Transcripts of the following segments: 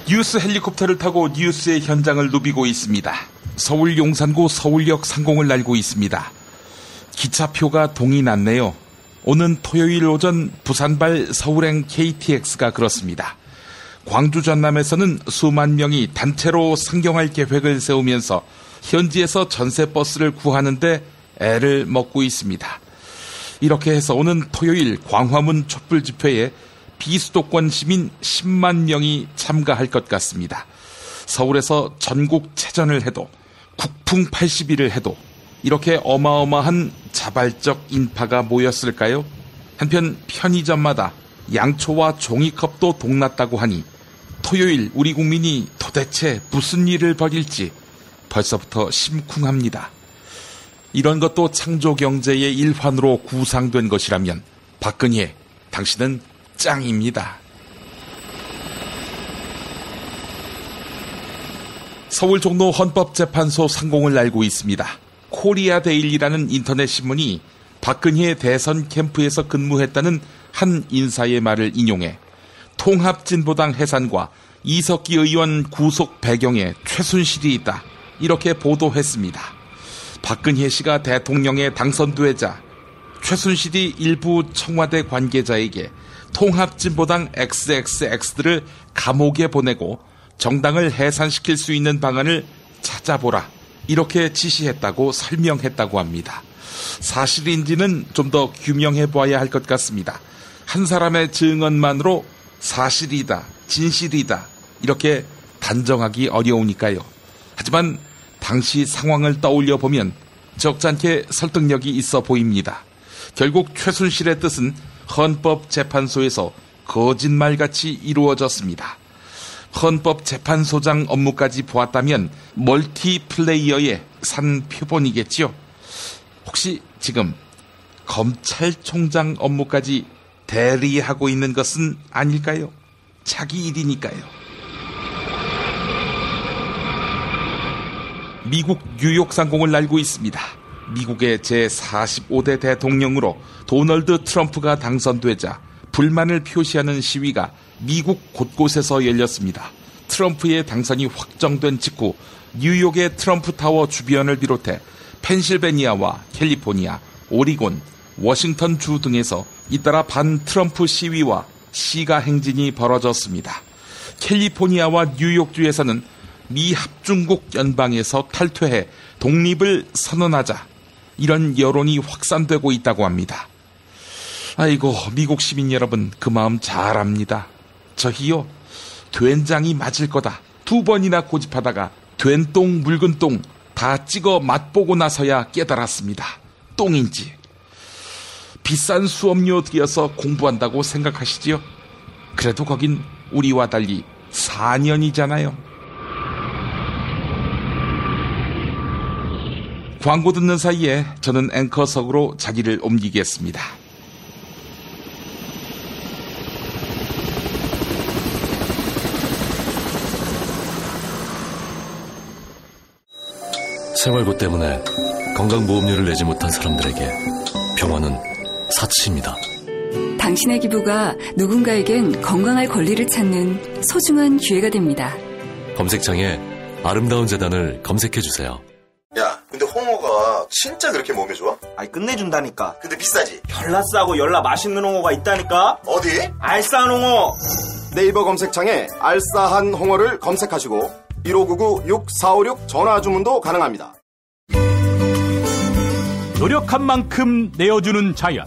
뉴스 헬리콥터를 타고 뉴스의 현장을 누비고 있습니다. 서울 용산구 서울역 상공을 날고 있습니다. 기차표가 동이 났네요. 오는 토요일 오전 부산발 서울행 KTX가 그렇습니다. 광주 전남에서는 수만 명이 단체로 상경할 계획을 세우면서 현지에서 전세버스를 구하는데 애를 먹고 있습니다. 이렇게 해서 오는 토요일 광화문 촛불 집회에 비수도권 시민 10만 명이 참가할 것 같습니다. 서울에서 전국체전을 해도 국풍 80일을 해도 이렇게 어마어마한 자발적 인파가 모였을까요? 한편 편의점마다 양초와 종이컵도 동났다고 하니 토요일 우리 국민이 도대체 무슨 일을 벌일지 벌써부터 심쿵합니다. 이런 것도 창조경제의 일환으로 구상된 것이라면 박근혜, 당신은 짱입니다. 서울 종로 헌법재판소 상공을 날고 있습니다. 코리아 데일리라는 인터넷 신문이 박근혜 대선 캠프에서 근무했다는 한 인사의 말을 인용해 통합진보당 해산과 이석기 의원 구속 배경에 최순실이 있다, 이렇게 보도했습니다. 박근혜 씨가 대통령에 당선되자 최순실이 일부 청와대 관계자에게 통합진보당 XXX들을 감옥에 보내고 정당을 해산시킬 수 있는 방안을 찾아보라, 이렇게 지시했다고 설명했다고 합니다. 사실인지는 좀 더 규명해봐야 할 것 같습니다. 한 사람의 증언만으로 사실이다, 진실이다, 이렇게 단정하기 어려우니까요. 하지만 당시 상황을 떠올려 보면 적잖게 설득력이 있어 보입니다. 결국 최순실의 뜻은 헌법재판소에서 거짓말같이 이루어졌습니다. 헌법재판소장 업무까지 보았다면 멀티플레이어의 산 표본이겠지요. 혹시 지금 검찰총장 업무까지 대리하고 있는 것은 아닐까요? 자기 일이니까요. 미국 뉴욕 상공을 날고 있습니다. 미국의 제45대 대통령으로 도널드 트럼프가 당선되자 불만을 표시하는 시위가 미국 곳곳에서 열렸습니다. 트럼프의 당선이 확정된 직후 뉴욕의 트럼프 타워 주변을 비롯해 펜실베니아와 캘리포니아, 오리곤, 워싱턴 주 등에서 잇따라 반 트럼프 시위와 시가 행진이 벌어졌습니다. 캘리포니아와 뉴욕주에서는 미 합중국 연방에서 탈퇴해 독립을 선언하자, 이런 여론이 확산되고 있다고 합니다. 아이고, 미국 시민 여러분, 그 마음 잘 압니다. 저희요, 된장이 맞을 거다 2번이나 고집하다가 된 똥 묽은 똥 다 찍어 맛보고 나서야 깨달았습니다. 똥인지. 비싼 수업료 들여서 공부한다고 생각하시지요? 그래도 거긴 우리와 달리 4년이잖아요. 광고 듣는 사이에 저는 앵커석으로 자리를 옮기겠습니다. 생활고 때문에 건강보험료를 내지 못한 사람들에게 병원은 사치입니다. 당신의 기부가 누군가에겐 건강할 권리를 찾는 소중한 기회가 됩니다. 검색창에 아름다운 재단을 검색해주세요. 야, 근데 홍어가 진짜 그렇게 몸에 좋아? 아니, 끝내준다니까. 근데 비싸지? 열나 싸고 열나 맛있는 홍어가 있다니까. 어디? 알싸한 홍어. 네이버 검색창에 알싸한 홍어를 검색하시고 1599-6456 전화 주문도 가능합니다. 노력한 만큼 내어주는 자연,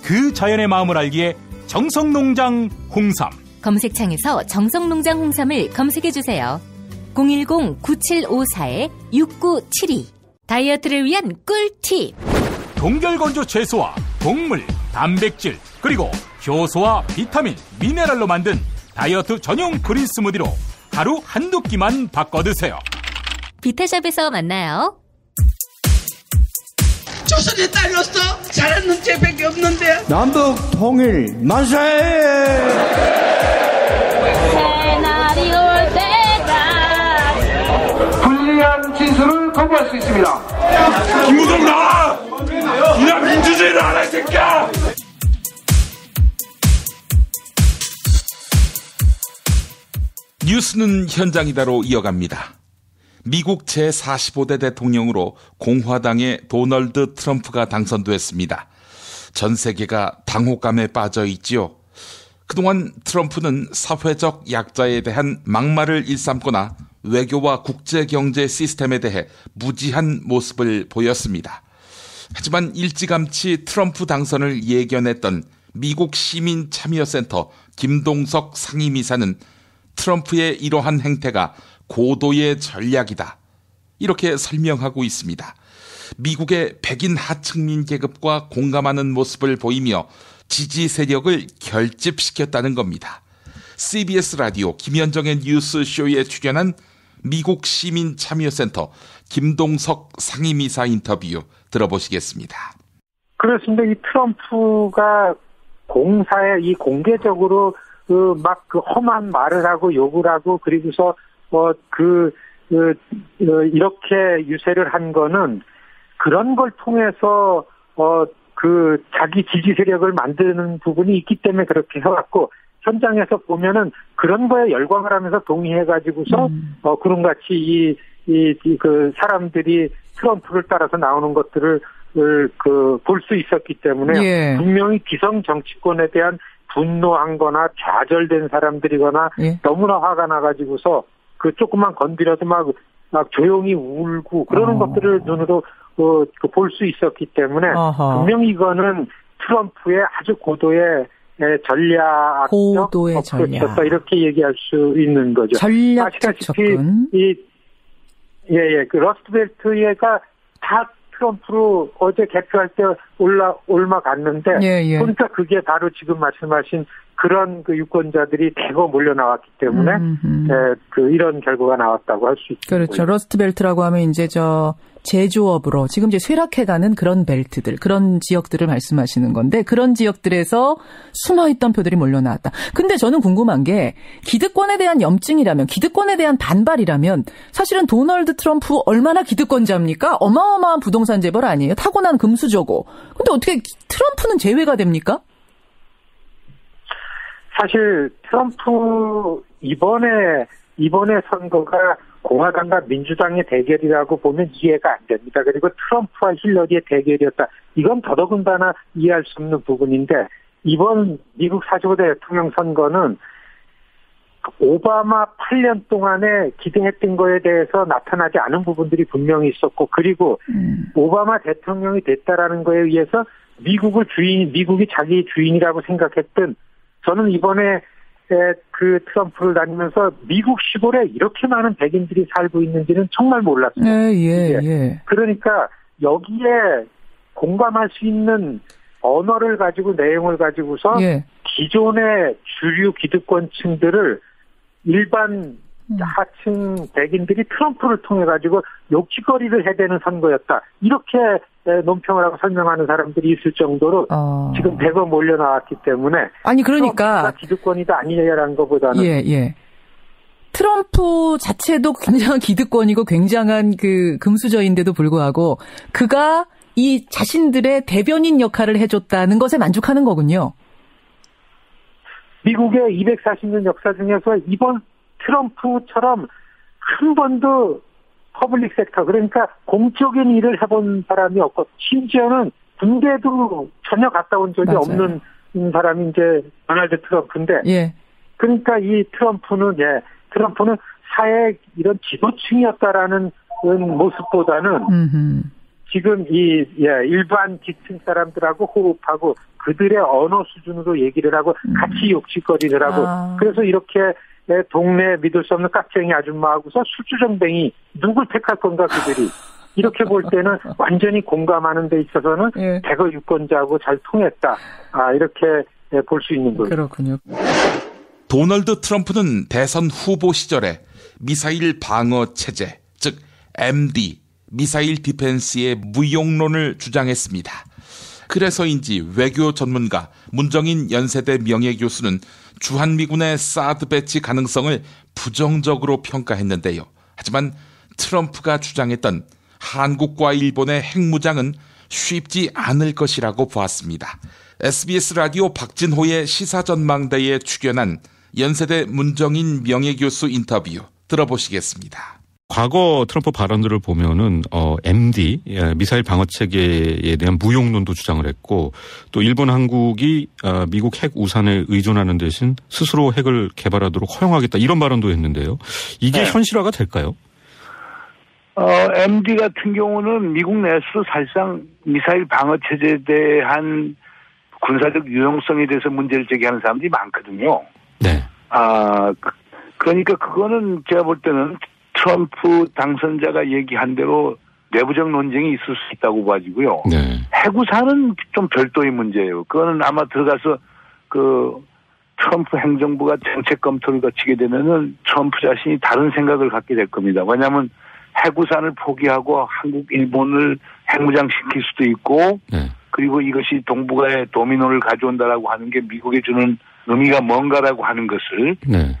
그 자연의 마음을 알기에 정성농장 홍삼. 검색창에서 정성농장 홍삼을 검색해주세요. 010-9754-6972. 다이어트를 위한 꿀팁. 동결건조 채소와 곡물, 단백질, 그리고 효소와 비타민, 미네랄로 만든 다이어트 전용 그린 스무디로 하루 한두 끼만 바꿔 드세요. 비타샵에서 만나요. 조선에 딸로서 잘하는 죄밖에 없는데. 남북 통일 만세! 새날이 올 때가 불리한 진술을 거부할 수 있습니다. 김무성 나와! 그냥 민주주의를 알아, 이 새끼야! 뉴스는 현장이다로 이어갑니다. 미국 제45대 대통령으로 공화당의 도널드 트럼프가 당선됐습니다. 전 세계가 당혹감에 빠져 있지요. 그동안 트럼프는 사회적 약자에 대한 막말을 일삼거나 외교와 국제경제 시스템에 대해 무지한 모습을 보였습니다. 하지만 일찌감치 트럼프 당선을 예견했던 미국 시민참여센터 김동석 상임이사는 트럼프의 이러한 행태가 고도의 전략이다, 이렇게 설명하고 있습니다. 미국의 백인 하층민 계급과 공감하는 모습을 보이며 지지 세력을 결집시켰다는 겁니다. CBS 라디오 김현정의 뉴스쇼에 출연한 미국 시민참여센터 김동석 상임이사 인터뷰 들어보시겠습니다. 그렇습니다. 이 트럼프가 공사에 이 공개적으로 막 험한 말을 하고 욕을 하고 그리고서 이렇게 유세를 한 거는 그런 걸 통해서 자기 지지 세력을 만드는 부분이 있기 때문에 그렇게 해왔고, 현장에서 보면은 그런 거에 열광을 하면서 동의해가지고서 구름같이 그 사람들이 트럼프를 따라서 나오는 것들을 볼 수 있었기 때문에 예. 분명히 기성 정치권에 대한 분노한 거나 좌절된 사람들이거나 예. 너무나 화가 나가지고서 그 조금만 건드려도 막 조용히 울고 그러는 것들을 눈으로 볼 수 있었기 때문에 분명히 이거는 트럼프의 아주 고도의 전략적 접근이었다, 이렇게 얘기할 수 있는 거죠. 전략적 접근. 그 러스트벨트가 다 트럼프로 어제 개표할 때 올라갔는데, 그러니까 그게 바로 지금 말씀하신 그런 그 유권자들이 대거 몰려 나왔기 때문에 이런 결과가 나왔다고 할 수 있죠. 그렇죠. 러스트벨트라고 하면 이제 제조업으로 지금 이제 쇠락해가는 그런 벨트들, 그런 지역들을 말씀하시는 건데, 그런 지역들에서 숨어있던 표들이 몰려 나왔다. 근데 저는 궁금한 게, 기득권에 대한 염증이라면, 기득권에 대한 반발이라면 사실은 도널드 트럼프 얼마나 기득권자입니까? 어마어마한 부동산 재벌 아니에요? 타고난 금수저고. 근데 어떻게 트럼프는 제외가 됩니까? 사실 트럼프 이번에 선거가 공화당과 민주당의 대결이라고 보면 이해가 안 됩니다. 그리고 트럼프와 힐러리의 대결이었다. 이건 더더군다나 이해할 수 없는 부분인데, 이번 미국 45대 대통령 선거는 오바마 8년 동안에 기대했던 거에 대해서 나타나지 않은 부분들이 분명히 있었고, 그리고 오바마 대통령이 됐다라는 거에 의해서 미국이 자기 주인이라고 생각했던, 저는 이번에 그 트럼프를 다니면서 미국 시골에 이렇게 많은 백인들이 살고 있는지는 정말 몰랐어요. 예. 그러니까 여기에 공감할 수 있는 언어를 가지고 내용을 가지고서 기존의 주류 기득권층들을 일반 하층 백인들이 트럼프를 통해 가지고 욕짓거리를 해대는 선거였다, 이렇게 논평을 하고 설명하는 사람들이 있을 정도로 지금 대거 몰려 나왔기 때문에, 아니 그러니까 기득권이다 아니냐라는 것보다는 트럼프 자체도 굉장한 기득권이고 굉장한 그 금수저인데도 불구하고 그가 이 자신들의 대변인 역할을 해줬다는 것에 만족하는 거군요. 미국의 240년 역사 중에서 이번 트럼프처럼 한 번도 퍼블릭 섹터, 그러니까 공적인 일을 해본 사람이 없고, 심지어는 군대도 전혀 갔다 온 적이 없는 사람이 이제 도널드 트럼프인데, 그러니까 이 트럼프는 사회 이런 지도층이었다라는 모습보다는 지금 일반 기층 사람들하고 호흡하고 그들의 언어 수준으로 얘기를 하고 같이 욕짓거리를 하고, 그래서 이렇게 동네 믿을 수 없는 깍쟁이 아줌마하고서 술주정뱅이 누굴 택할 건가 그들이, 이렇게 볼 때는 완전히 공감하는 데 있어서는 대거 유권자하고 잘 통했다, 이렇게 볼 수 있는 거죠. 그렇군요. 도널드 트럼프는 대선 후보 시절에 미사일 방어 체제, 즉 MD, 미사일 디펜스의 무용론을 주장했습니다. 그래서인지 외교 전문가 문정인 연세대 명예교수는 주한미군의 사드 배치 가능성을 부정적으로 평가했는데요. 하지만 트럼프가 주장했던 한국과 일본의 핵무장은 쉽지 않을 것이라고 보았습니다. SBS 라디오 박진호의 시사전망대에 출연한 연세대 문정인 명예교수 인터뷰 들어보시겠습니다. 과거 트럼프 발언들을 보면은 MD 미사일 방어 체계에 대한 무용론도 주장을 했고 또 일본 한국이 미국 핵 우산에 의존하는 대신 스스로 핵을 개발하도록 허용하겠다 이런 발언도 했는데요. 이게 현실화가 될까요? MD 같은 경우는 미국 내에서 사실상 미사일 방어 체제에 대한 군사적 유용성에 대해서 문제를 제기하는 사람들이 많거든요. 네. 그러니까 그거는 제가 볼 때는 트럼프 당선자가 얘기한 대로 내부적 논쟁이 있을 수 있다고 봐지고요. 네. 해구사는 좀 별도의 문제예요. 그거는 아마 들어가서 트럼프 행정부가 정책 검토를 거치게 되면은 트럼프 자신이 다른 생각을 갖게 될 겁니다. 왜냐하면 해구산을 포기하고 한국, 일본을 핵무장시킬 수도 있고, 네. 그리고 이것이 동북아에 도미노를 가져온다라고 하는 게 미국에 주는 의미가 뭔가라고 하는 것을 네.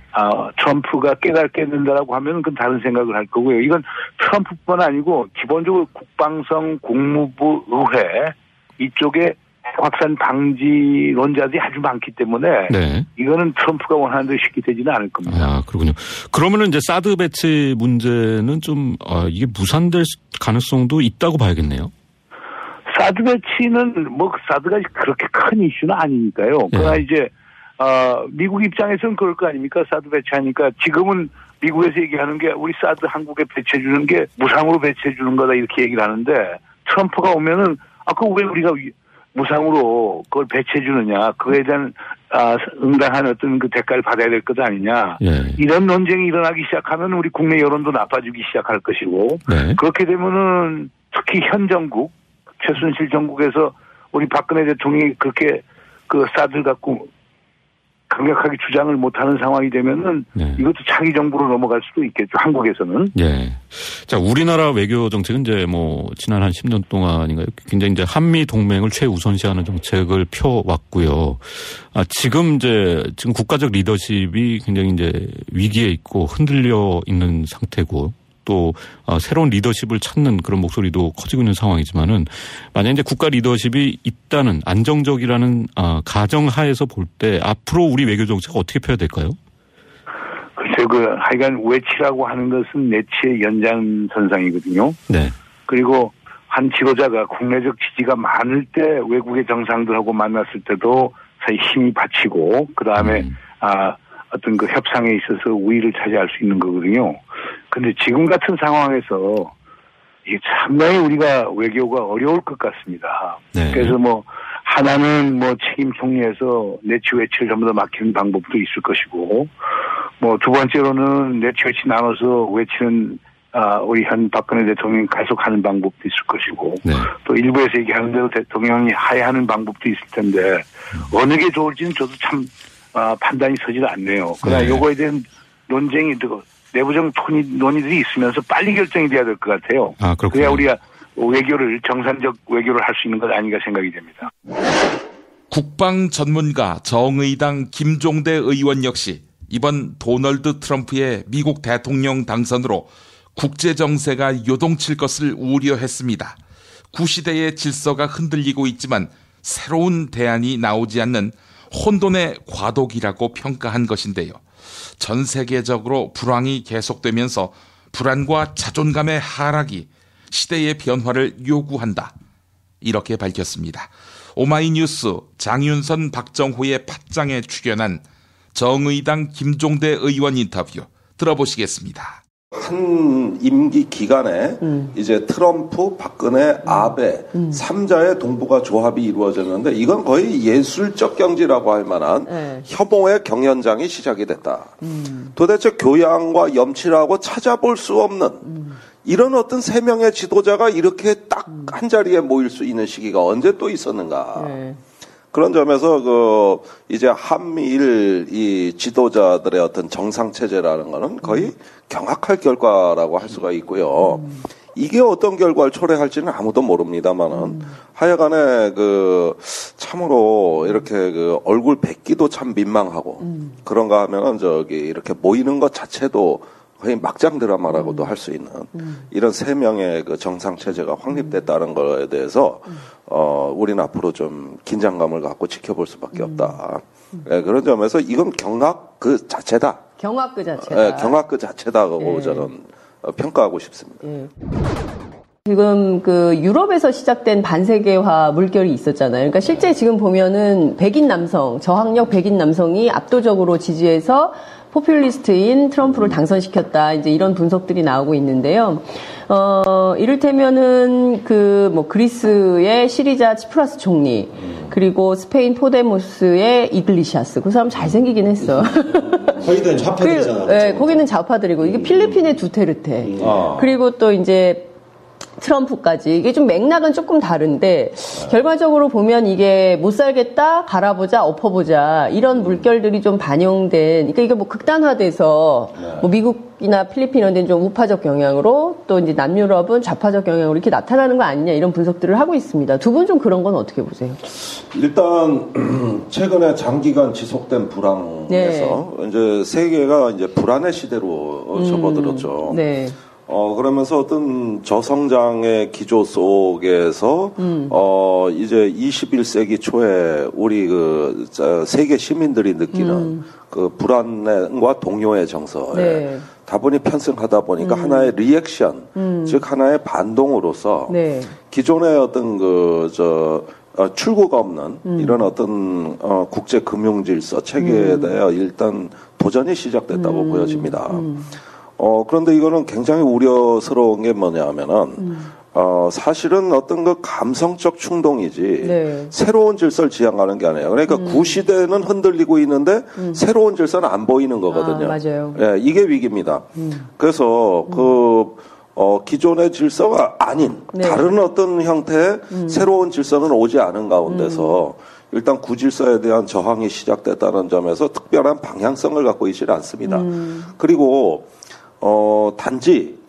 트럼프가 깨닫게 된다라고 하면 그건 다른 생각을 할 거고요. 이건 트럼프뿐 아니고 기본적으로 국방성, 국무부, 의회 이쪽에 확산 방지론자들이 아주 많기 때문에 네. 이거는 트럼프가 원하는 대로 쉽게 되지는 않을 겁니다. 그렇군요. 그러면은 이제 사드 배치 문제는 좀 이게 무산될 가능성도 있다고 봐야겠네요. 사드 배치는 사드가 그렇게 큰 이슈는 아니니까요. 그러나 이제 미국 입장에서는 그럴 거 아닙니까? 사드 배치하니까 지금은 미국에서 얘기하는 게 우리 사드 한국에 배치해 주는 게 무상으로 배치해 주는 거다 이렇게 얘기를 하는데 트럼프가 오면은 그거 왜 우리가 무상으로 그걸 배치해 주느냐? 그거에 대한 응당한 어떤 그 대가를 받아야 될 것 아니냐? 네. 이런 논쟁이 일어나기 시작하면 우리 국내 여론도 나빠지기 시작할 것이고 네. 그렇게 되면은 특히 현 정국 최순실 정국에서 우리 박근혜 대통령이 그렇게 그 사드를 갖고 강력하게 주장을 못하는 상황이 되면은 네. 이것도 차기 정부로 넘어갈 수도 있겠죠. 한국에서는. 네. 자, 우리나라 외교 정책은 이제 지난 한 10년 동안인가요? 굉장히 이제 한미 동맹을 최우선시하는 정책을 펴왔고요. 지금 국가적 리더십이 굉장히 이제 위기에 있고 흔들려 있는 상태고 또 새로운 리더십을 찾는 그런 목소리도 커지고 있는 상황이지만은 만약 이제 국가 리더십이 있다는 안정적이라는 가정하에서 볼 때 앞으로 우리 외교 정책 어떻게 펴야 될까요? 글쎄요, 하여간 외치라고 하는 것은 내치의 연장선상이거든요. 네. 그리고 한 지도자가 국내적 지지가 많을 때 외국의 정상들하고 만났을 때도 사실 힘이 받치고 그 다음에 어떤 그 협상에 있어서 우위를 차지할 수 있는 거거든요. 근데 지금 같은 상황에서 이게 상당히 우리가 외교가 어려울 것 같습니다. 네. 그래서 하나는 책임 총리에서 내치 외치를 전부 다 맡기는 방법도 있을 것이고, 두 번째로는 내치 외치 나눠서 외치는 우리 현 박근혜 대통령이 계속하는 방법도 있을 것이고, 네. 또 일부에서 얘기하는 대로 대통령이 하야하는 방법도 있을 텐데 어느 게 좋을지는 저도 참 판단이 서질 않네요. 그러나 요거에 대한 논쟁이 내부적 논의들이 있으면서 빨리 결정이 돼야 될 것 같아요. 그래야 우리가 외교를 정상적 외교를 할 수 있는 것 아닌가 생각이 됩니다. 국방 전문가 정의당 김종대 의원 역시 이번 도널드 트럼프의 미국 대통령 당선으로 국제 정세가 요동칠 것을 우려했습니다. 구시대의 질서가 흔들리고 있지만 새로운 대안이 나오지 않는 혼돈의 과도기라고 평가한 것인데요. 전 세계적으로 불황이 계속되면서 불안과 자존감의 하락이 시대의 변화를 요구한다. 이렇게 밝혔습니다. 오마이뉴스 장윤선 박정호의 팟짱에 출연한 정의당 김종대 의원 인터뷰 들어보시겠습니다. 한 임기 기간에 이제 트럼프, 박근혜, 아베 3자의 동북아 조합이 이루어졌는데 이건 거의 예술적 경지라고 할 만한 협오의 경연장이 시작이 됐다. 도대체 교양과 염치라고 찾아볼 수 없는 이런 어떤 세 명의 지도자가 이렇게 딱 한 자리에 모일 수 있는 시기가 언제 또 있었는가. 그런 점에서 이제 한미일 이 지도자들의 어떤 정상체제라는 거는 거의 경악할 결과라고 할 수가 있고요. 이게 어떤 결과를 초래할지는 아무도 모릅니다만은 하여간에 참으로 이렇게 얼굴 뵙기도 참 민망하고 그런가 하면은 이렇게 모이는 것 자체도 거의 막장 드라마라고도 할 수 있는 이런 세 명의 정상 체제가 확립됐다는 거에 대해서 우리는 앞으로 좀 긴장감을 갖고 지켜볼 수밖에 없다. 네, 그런 점에서 이건 경악 그 자체다. 경악 그 자체다. 네, 경악 그 자체다고 저는 평가하고 싶습니다. 지금 그 유럽에서 시작된 반세계화 물결이 있었잖아요. 그러니까 실제 지금 보면은 백인 남성, 저학력 백인 남성이 압도적으로 지지해서 포퓰리스트인 트럼프를 당선시켰다. 이제 이런 분석들이 나오고 있는데요. 이를테면은 그리스의 시리자 치프라스 총리, 그리고 스페인 포데모스의 이글리시아스. 그 사람 잘생기긴 했어. 거기는 좌파들이잖아. 네, 거기는 좌파들이고, 이게 필리핀의 두테르테. 그리고 또 이제 트럼프까지. 이게 좀 맥락은 조금 다른데 결과적으로 보면 이게 못 살겠다, 갈아보자, 엎어보자 이런 물결들이 좀 반영된. 그러니까 이게 뭐 극단화돼서 뭐 미국이나 필리핀 이런 데는 좀 우파적 경향으로 또 이제 남유럽은 좌파적 경향으로 이렇게 나타나는 거 아니냐 이런 분석들을 하고 있습니다. 두 분 좀 그런 건 어떻게 보세요? 일단 최근에 장기간 지속된 불황에서 이제 세계가 이제 불안의 시대로 접어들었죠. 네. 그러면서 어떤 저성장의 기조 속에서, 이제 21세기 초에 우리 세계 시민들이 느끼는 그 불안과 동요의 정서에 다분히 편승하다 보니까 하나의 리액션, 즉 하나의 반동으로서 기존의 어떤 출구가 없는 이런 어떤 국제 금융 질서 체계에 대해 일단 도전이 시작됐다고 보여집니다. 그런데 이거는 굉장히 우려스러운 게 뭐냐면은, 사실은 어떤 그 감성적 충동이지, 새로운 질서를 지향하는 게 아니에요. 그러니까 구시대는 흔들리고 있는데, 새로운 질서는 안 보이는 거거든요. 맞아요. 예, 이게 위기입니다. 그래서 기존의 질서가 아닌, 다른 어떤 형태의 새로운 질서는 오지 않은 가운데서, 일단 구질서에 대한 저항이 시작됐다는 점에서 특별한 방향성을 갖고 있지 않습니다. 그리고, 단지,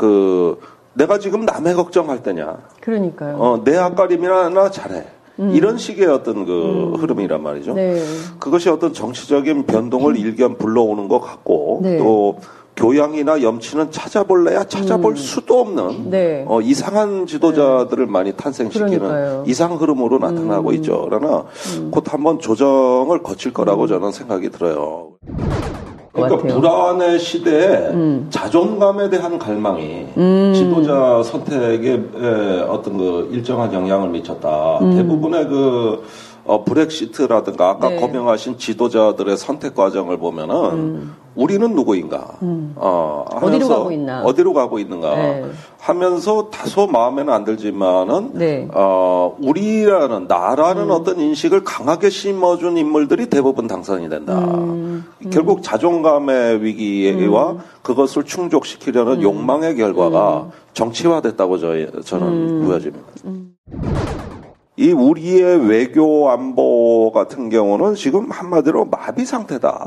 내가 지금 남의 걱정할 때냐. 그러니까요. 내 앞가림이나 나 잘해. 이런 식의 어떤 흐름이란 말이죠. 그것이 어떤 정치적인 변동을 일견 불러오는 것 같고, 또, 교양이나 염치는 찾아볼래야 찾아볼 수도 없는, 이상한 지도자들을 많이 탄생시키는 그러니까요. 이상 흐름으로 나타나고 있죠. 그러나, 곧 한번 조정을 거칠 거라고 저는 생각이 들어요. 그러니까 불안의 시대에 자존감에 대한 갈망이 지도자 선택에 어떤 일정한 영향을 미쳤다. 대부분의 브렉시트라든가 아까 거명하신 지도자들의 선택 과정을 보면은 우리는 누구인가? 어디로 가고 있나? 어디로 가고 있는가? 하면서 다소 마음에는 안 들지만은 우리라는 나라는 어떤 인식을 강하게 심어준 인물들이 대부분 당선이 된다. 결국 자존감의 위기와 그것을 충족시키려는 욕망의 결과가 정치화됐다고 저는 보여집니다. 이 우리의 외교 안보 같은 경우는 지금 한마디로 마비 상태다.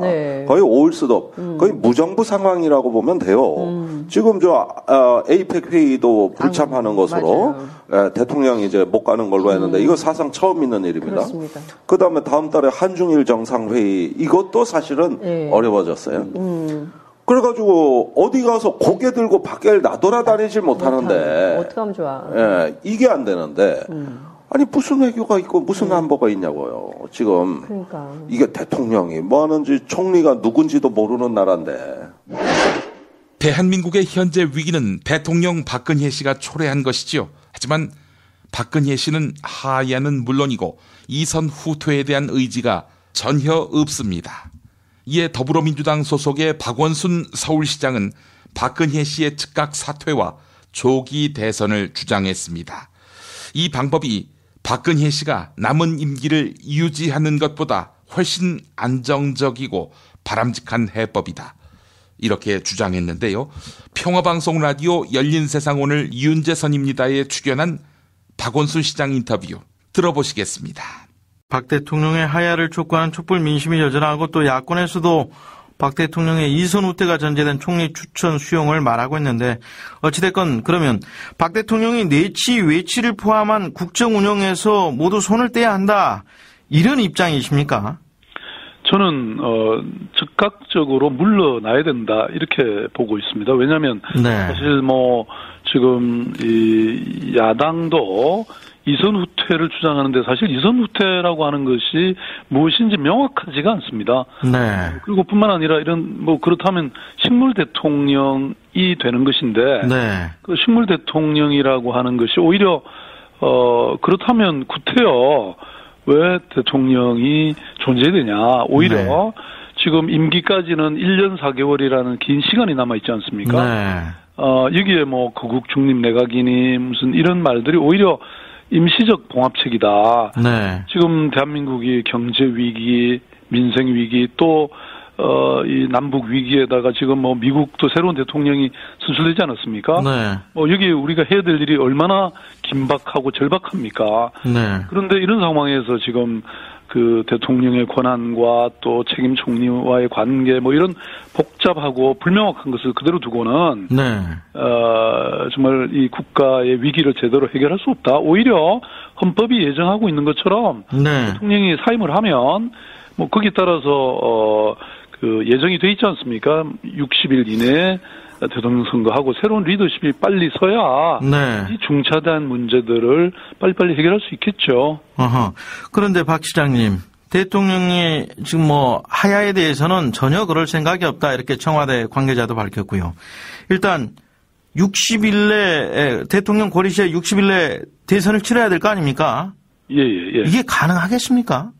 거의 올스톱, 거의 무정부 상황이라고 보면 돼요. 지금 에이펙 회의도 불참하는 것으로 대통령이 이제 못 가는 걸로 했는데 이거 사상 처음 있는 일입니다. 그 다음에 다음 달에 한중일 정상회의 이것도 사실은 어려워졌어요. 그래가지고 어디 가서 고개 들고 밖에 나돌아다니질 못하는데 어떡하면 좋아. 이게 안 되는데 아니 무슨 외교가 있고 무슨 안보가 있냐고요. 지금 그러니까. 이게 대통령이 뭐 하는지 총리가 누군지도 모르는 나라인데. 대한민국의 현재 위기는 대통령 박근혜 씨가 초래한 것이지요. 하지만 박근혜 씨는 하야는 물론이고 이선 후퇴에 대한 의지가 전혀 없습니다. 이에 더불어민주당 소속의 박원순 서울시장은 박근혜 씨의 즉각 사퇴와 조기 대선을 주장했습니다. 이 방법이 박근혜 씨가 남은 임기를 유지하는 것보다 훨씬 안정적이고 바람직한 해법이다. 이렇게 주장했는데요. 평화방송 라디오 열린세상 오늘 윤재선입니다에 출연한 박원순 시장 인터뷰 들어보시겠습니다. 박 대통령의 하야를 촉구하는 촛불 민심이 여전하고 또 야권에서도 박 대통령의 이선 후퇴가 전제된 총리 추천 수용을 말하고 있는데 어찌됐건 그러면 박 대통령이 내치 외치를 포함한 국정 운영에서 모두 손을 떼야 한다 이런 입장이십니까? 저는 즉각적으로 물러나야 된다 이렇게 보고 있습니다. 왜냐하면 사실 지금 이 야당도 이선 후퇴를 주장하는데 사실 이선 후퇴라고 하는 것이 무엇인지 명확하지가 않습니다. 네. 그리고 뿐만 아니라 그렇다면 식물 대통령이 되는 것인데 네. 그 식물 대통령이라고 하는 것이 오히려 그렇다면 구태여 왜 대통령이 존재되냐. 오히려 네. 지금 임기까지는 1년 4개월이라는 긴 시간이 남아있지 않습니까? 네. 여기에 거국 중립 내각이니 무슨 이런 말들이 오히려 임시적 봉합책이다. 네. 지금 대한민국이 경제 위기, 민생 위기 또 이 남북 위기에다가 지금 미국도 새로운 대통령이 선출되지 않았습니까? 네. 여기 우리가 해야 될 일이 얼마나 긴박하고 절박합니까? 네. 그런데 이런 상황에서 지금 그 대통령의 권한과 또 책임 총리와의 관계 이런 복잡하고 불명확한 것을 그대로 두고는 네. 정말 이 국가의 위기를 제대로 해결할 수 없다. 오히려 헌법이 예정하고 있는 것처럼 네. 대통령이 사임을 하면 거기에 따라서 그 예정이 돼 있지 않습니까? 60일 이내에 대통령 선거하고 새로운 리더십이 빨리 서야 네. 이 중차대한 문제들을 빨리빨리 해결할 수 있겠죠. 어허. 그런데 박 시장님, 대통령이 지금 하야에 대해서는 전혀 그럴 생각이 없다 이렇게 청와대 관계자도 밝혔고요. 일단 60일 내 대통령 고리 시에 60일 내 대선을 치러야 될 거 아닙니까? 예. 이게 가능하겠습니까?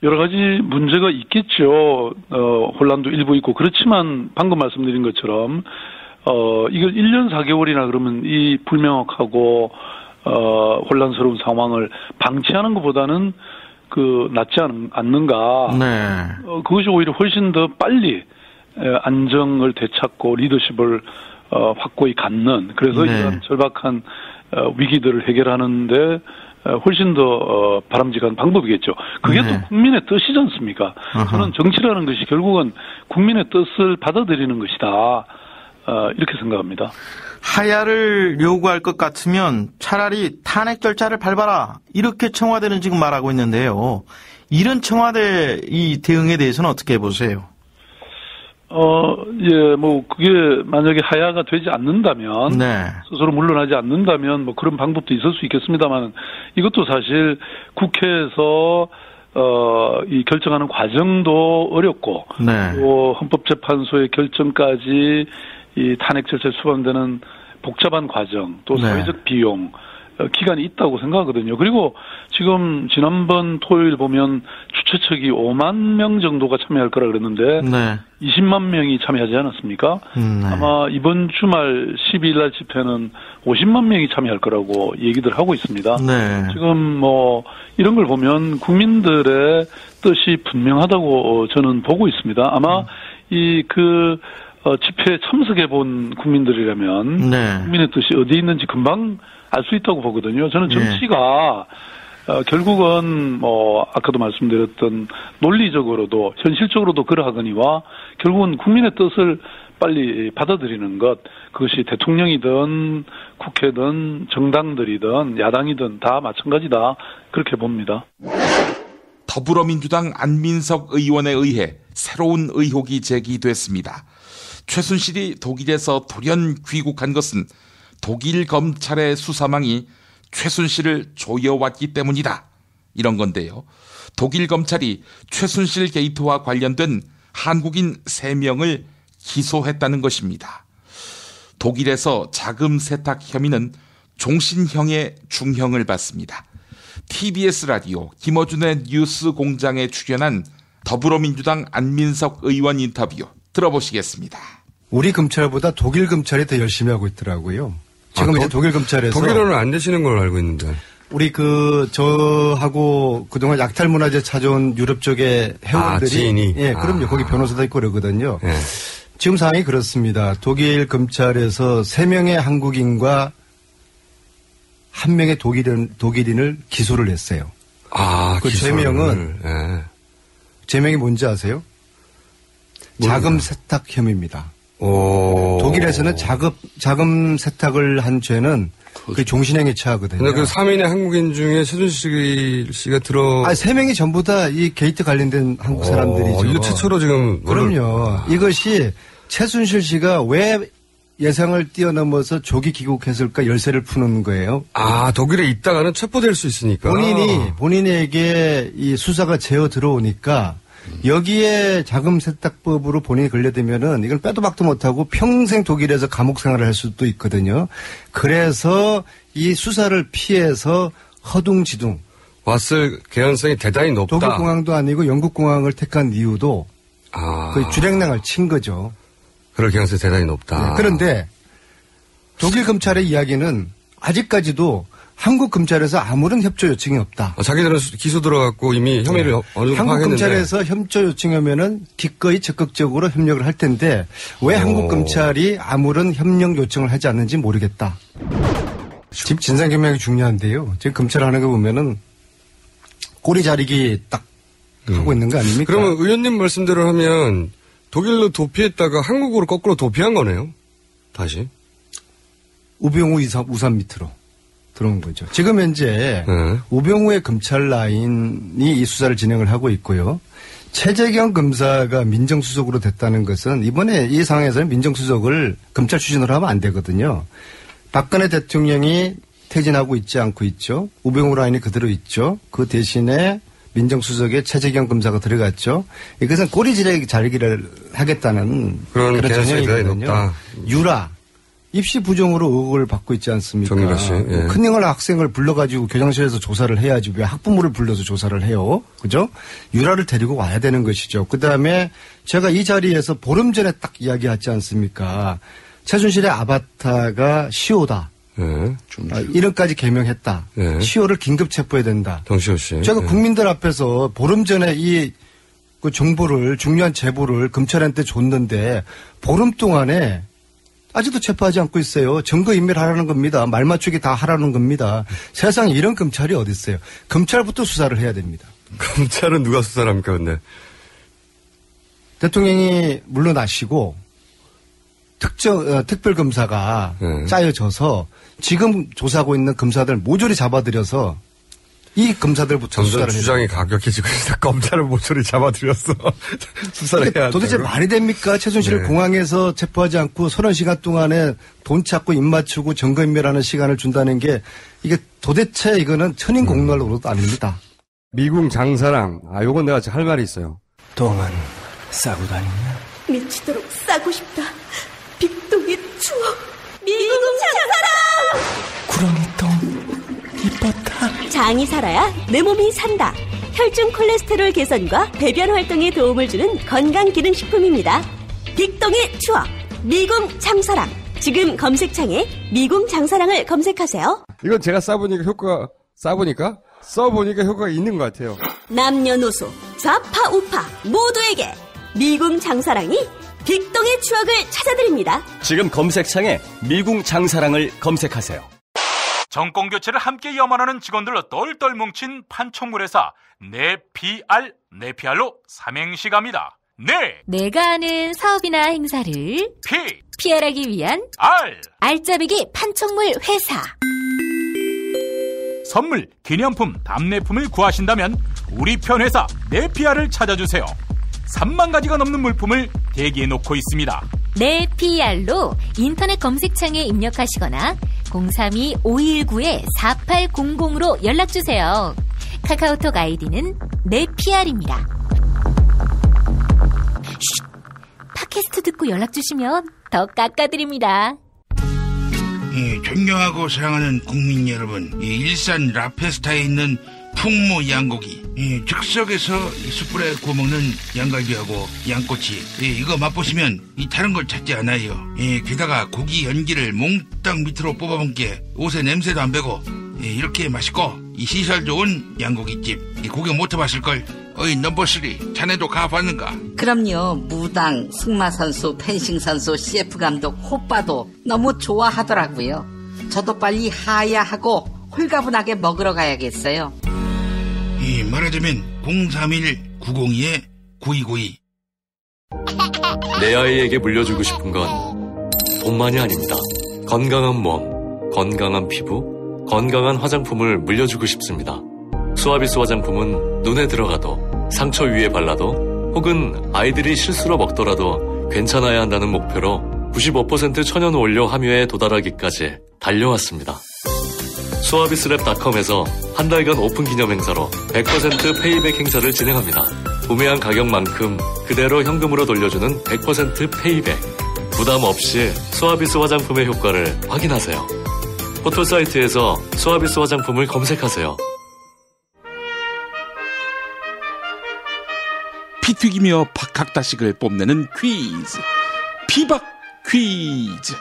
여러 가지 문제가 있겠죠. 혼란도 일부 있고 그렇지만 방금 말씀드린 것처럼 이걸 1년 4개월이나 그러면 이 불명확하고 혼란스러운 상황을 방치하는 것보다는 낫지 않는가. 네. 그것이 오히려 훨씬 더 빨리 안정을 되찾고 리더십을 확고히 갖는 그래서 네. 이런 절박한 위기들을 해결하는데 훨씬 더 바람직한 방법이겠죠. 그게 네. 또 국민의 뜻이지 않습니까? 저는 정치라는 것이 결국은 국민의 뜻을 받아들이는 것이다. 이렇게 생각합니다. 하야를 요구할 것 같으면 차라리 탄핵 절차를 밟아라. 이렇게 청와대는 지금 말하고 있는데요. 이런 청와대 이 대응에 대해서는 어떻게 보세요? 그게 만약에 하야가 되지 않는다면, 네. 스스로 물러나지 않는다면, 그런 방법도 있을 수 있겠습니다만, 이것도 사실 국회에서, 이 결정하는 과정도 어렵고, 네. 또 헌법재판소의 결정까지 이 탄핵 절차에 수반되는 복잡한 과정, 또 사회적 비용, 기간이 있다고 생각하거든요. 그리고 지금 지난번 토요일 보면 주최측이 5만 명 정도가 참여할 거라 그랬는데 네. 20만 명이 참여하지 않았습니까? 네. 아마 이번 주말 12일 날 집회는 50만 명이 참여할 거라고 얘기들 하고 있습니다. 네. 지금 이런 걸 보면 국민들의 뜻이 분명하다고 저는 보고 있습니다. 아마 집회에 참석해 본 국민들이라면 네. 국민의 뜻이 어디에 있는지 금방 알 수 있다고 보거든요. 저는 정치가 결국은 아까도 말씀드렸던 논리적으로도 현실적으로도 그러하거니와 결국은 국민의 뜻을 빨리 받아들이는 것, 그것이 대통령이든 국회든 정당들이든 야당이든 다 마찬가지다, 그렇게 봅니다. 더불어민주당 안민석 의원에 의해 새로운 의혹이 제기됐습니다. 최순실이 독일에서 돌연 귀국한 것은 독일 검찰의 수사망이 최순실을 조여왔기 때문이다. 이런 건데요. 독일 검찰이 최순실 게이트와 관련된 한국인 3명을 기소했다는 것입니다. 독일에서 자금 세탁 혐의는 종신형의 중형을 받습니다. TBS 라디오 김어준의 뉴스 공장에 출연한 더불어민주당 안민석 의원 인터뷰 들어보시겠습니다. 우리 검찰보다 독일 검찰이 더 열심히 하고 있더라고요. 지금 이제 독일 검찰에서. 독일어는 안 되시는 걸로 알고 있는데. 우리 저하고 그동안 약탈문화재 찾아온 유럽 쪽의 회원들이. 지인이. 예, 그럼요. 거기 변호사도 있고 그러거든요. 예. 지금 상황이 그렇습니다. 독일 검찰에서 3명의 한국인과 1명의 독일인을 기소를 했어요. 그 죄명은. 예. 죄명이 뭔지 아세요? 자금 세탁 혐의입니다. 독일에서는 자금 세탁을 한 죄는 그 종신형에 처하거든요. 근데 그 3인의 한국인 중에 최순실 씨가 3명이 전부 다 이 게이트 관련된 한국 사람들이죠. 이거 최초로 지금. 그럼요. 이것이 최순실 씨가 왜 예상을 뛰어넘어서 조기 귀국했을까 열쇠를 푸는 거예요. 아, 독일에 있다가는 체포될 수 있으니까. 본인에게 이 수사가 제어 들어오니까 여기에 자금 세탁법으로 본인이 걸려들면은 이걸 빼도 박도 못하고 평생 독일에서 감옥 생활을 할 수도 있거든요. 그래서 이 수사를 피해서 허둥지둥 왔을 개연성이 대단히 높다. 독일 공항도 아니고 영국 공항을 택한 이유도 거의 주랭랑을 친 거죠. 그럴 개연성이 대단히 높다. 네, 그런데 독일 검찰의 이야기는 아직까지도 한국 검찰에서 아무런 협조 요청이 없다. 자기들은 기소 들어갔고 이미 혐의를 어느 정도 한국 파악했는데. 검찰에서 협조 요청하면은 기꺼이 적극적으로 협력을 할 텐데 왜 한국 검찰이 아무런 협력 요청을 하지 않는지 모르겠다. 집 진상규명이 중요한데요. 지금 검찰 하는 거 보면은 꼬리 자르기 딱 하고 있는 거 아닙니까? 그러면 의원님 말씀대로 하면 독일로 도피했다가 한국으로 거꾸로 도피한 거네요. 다시. 우병우 우산 밑으로 들어온 거죠. 지금 현재 우병우의 검찰 라인이 이 수사를 진행을 하고 있고요. 최재경 검사가 민정수석으로 됐다는 것은 이번에 이 상황에서는 민정수석을 검찰 출신으로 하면 안 되거든요. 박근혜 대통령이 퇴진하고 있지 않고 있죠. 우병우 라인이 그대로 있죠. 그 대신에 민정수석에 최재경 검사가 들어갔죠. 이것은 꼬리 자르기를 하겠다는 그런 전형이거든요. 유라. 입시 부정으로 의혹을 받고 있지 않습니까? 정유라 씨. 예. 큰형을 학생을 불러가지고 교장실에서 조사를 해야지 왜 학부모를 불러서 조사를 해요? 그죠? 유라를 데리고 와야 되는 것이죠. 그 다음에 제가 이 자리에서 보름 전에 딱 이야기하지 않습니까? 최순실의 아바타가 시오다. 예. 이름까지 개명했다. 예. 시오를 긴급 체포해야 된다. 정시호 씨. 제가 국민들 앞에서 보름 전에 그 정보를 중요한 제보를 검찰한테 줬는데 보름 동안에 아직도 체포하지 않고 있어요. 증거인멸하라는 겁니다. 말 맞추기 다 하라는 겁니다. 세상에 이런 검찰이 어디 있어요. 검찰부터 수사를 해야 됩니다. 검찰은 누가 수사를 합니까 근데? 대통령이 물러나시고 특별검사가 짜여져서 지금 조사하고 있는 검사들 모조리 잡아들여서 이 검사들부터 점점 수사를 주장이 가격해지고 있다. 검찰을 모조리 잡아들였어. 수사를 해야 도대체 된다고. 말이 됩니까? 최순실을 공항에서 체포하지 않고 30시간 동안에 돈 찾고 입 맞추고 증거인멸하는 시간을 준다는 게 이게 도대체 이거는 천인공노로도 아닙니다. 미궁 장사랑. 요건 내가 할 말이 있어요. 똥은 싸고 다니냐? 미치도록 싸고 싶다. 빅동의 추억. 미궁 장사랑! 구렁이 똥. 이뻤다. 장이 살아야 내 몸이 산다. 혈중 콜레스테롤 개선과 배변 활동에 도움을 주는 건강기능식품입니다. 빅동의 추억 미궁 장사랑. 지금 검색창에 미궁 장사랑을 검색하세요. 이건 제가 써보니까 효과가 있는 것 같아요. 남녀노소 좌파 우파 모두에게 미궁 장사랑이 빅동의 추억을 찾아드립니다. 지금 검색창에 미궁 장사랑을 검색하세요. 정권 교체를 함께 염원하는 직원들로 똘똘 뭉친 판촉물 회사 네피알로 삼행시 갑니다. 내가 아는 사업이나 행사를 PR하기 위한 알짜배기 판촉물 회사. 선물, 기념품, 답례품을 구하신다면 우리 편 회사 네피알을 찾아주세요. 3만 가지가 넘는 물품을 대기해 놓고 있습니다. 네피알로 인터넷 검색창에 입력하시거나 032-519-4800으로 연락주세요. 카카오톡 아이디는 네피알입니다. 팟캐스트 듣고 연락주시면 더 깎아드립니다. 존경하고 사랑하는 국민 여러분, 일산 라페스타에 있는 풍무 양고기, 즉석에서 숯불에 구워먹는 양갈비하고 양꼬치, 이거 맛보시면 다른 걸 찾지 않아요. 게다가 고기 연기를 몽땅 밑으로 뽑아본 게 옷에 냄새도 안 배고 이렇게 맛있고 시설 좋은 양고기집 구경 못 해봤을걸. 어이 넘버3 자네도 가봤는가? 그럼요. 무당, 승마선수, 펜싱선수, CF감독, 호빠도 너무 좋아하더라고요. 저도 빨리 하야하고 홀가분하게 먹으러 가야겠어요. 말하자면 031-902-9292. 내 아이에게 물려주고 싶은 건 돈만이 아닙니다. 건강한 몸, 건강한 피부, 건강한 화장품을 물려주고 싶습니다. 수아비스 화장품은 눈에 들어가도, 상처 위에 발라도, 혹은 아이들이 실수로 먹더라도 괜찮아야 한다는 목표로 95% 천연 원료 함유에 도달하기까지 달려왔습니다. 수아비스랩닷컴에서 한 달간 오픈 기념 행사로 100% 페이백 행사를 진행합니다. 구매한 가격만큼 그대로 현금으로 돌려주는 100% 페이백. 부담 없이 수아비스 화장품의 효과를 확인하세요. 포털 사이트에서 수아비스 화장품을 검색하세요. 피 튀기며 박학다식을 뽐내는 퀴즈. 피박 퀴즈.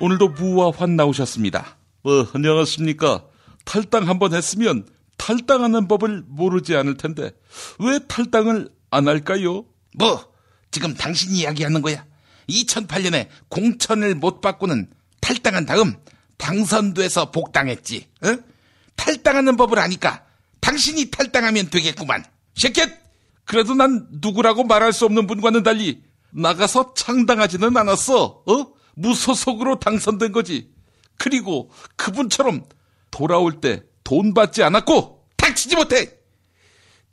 오늘도 무와 환 나오셨습니다. 안녕하십니까. 탈당 한번 했으면 탈당하는 법을 모르지 않을 텐데 왜 탈당을 안 할까요? 지금 당신이 이야기하는 거야. 2008년에 공천을 못 받고는 탈당한 다음 당선돼서 복당했지. 탈당하는 법을 아니까 당신이 탈당하면 되겠구만. 쉐켓! 그래도 난 누구라고 말할 수 없는 분과는 달리 나가서 창당하지는 않았어. 무소속으로 당선된 거지. 그리고 그분처럼 돌아올 때 돈 받지 않았고. 닥치지 못해!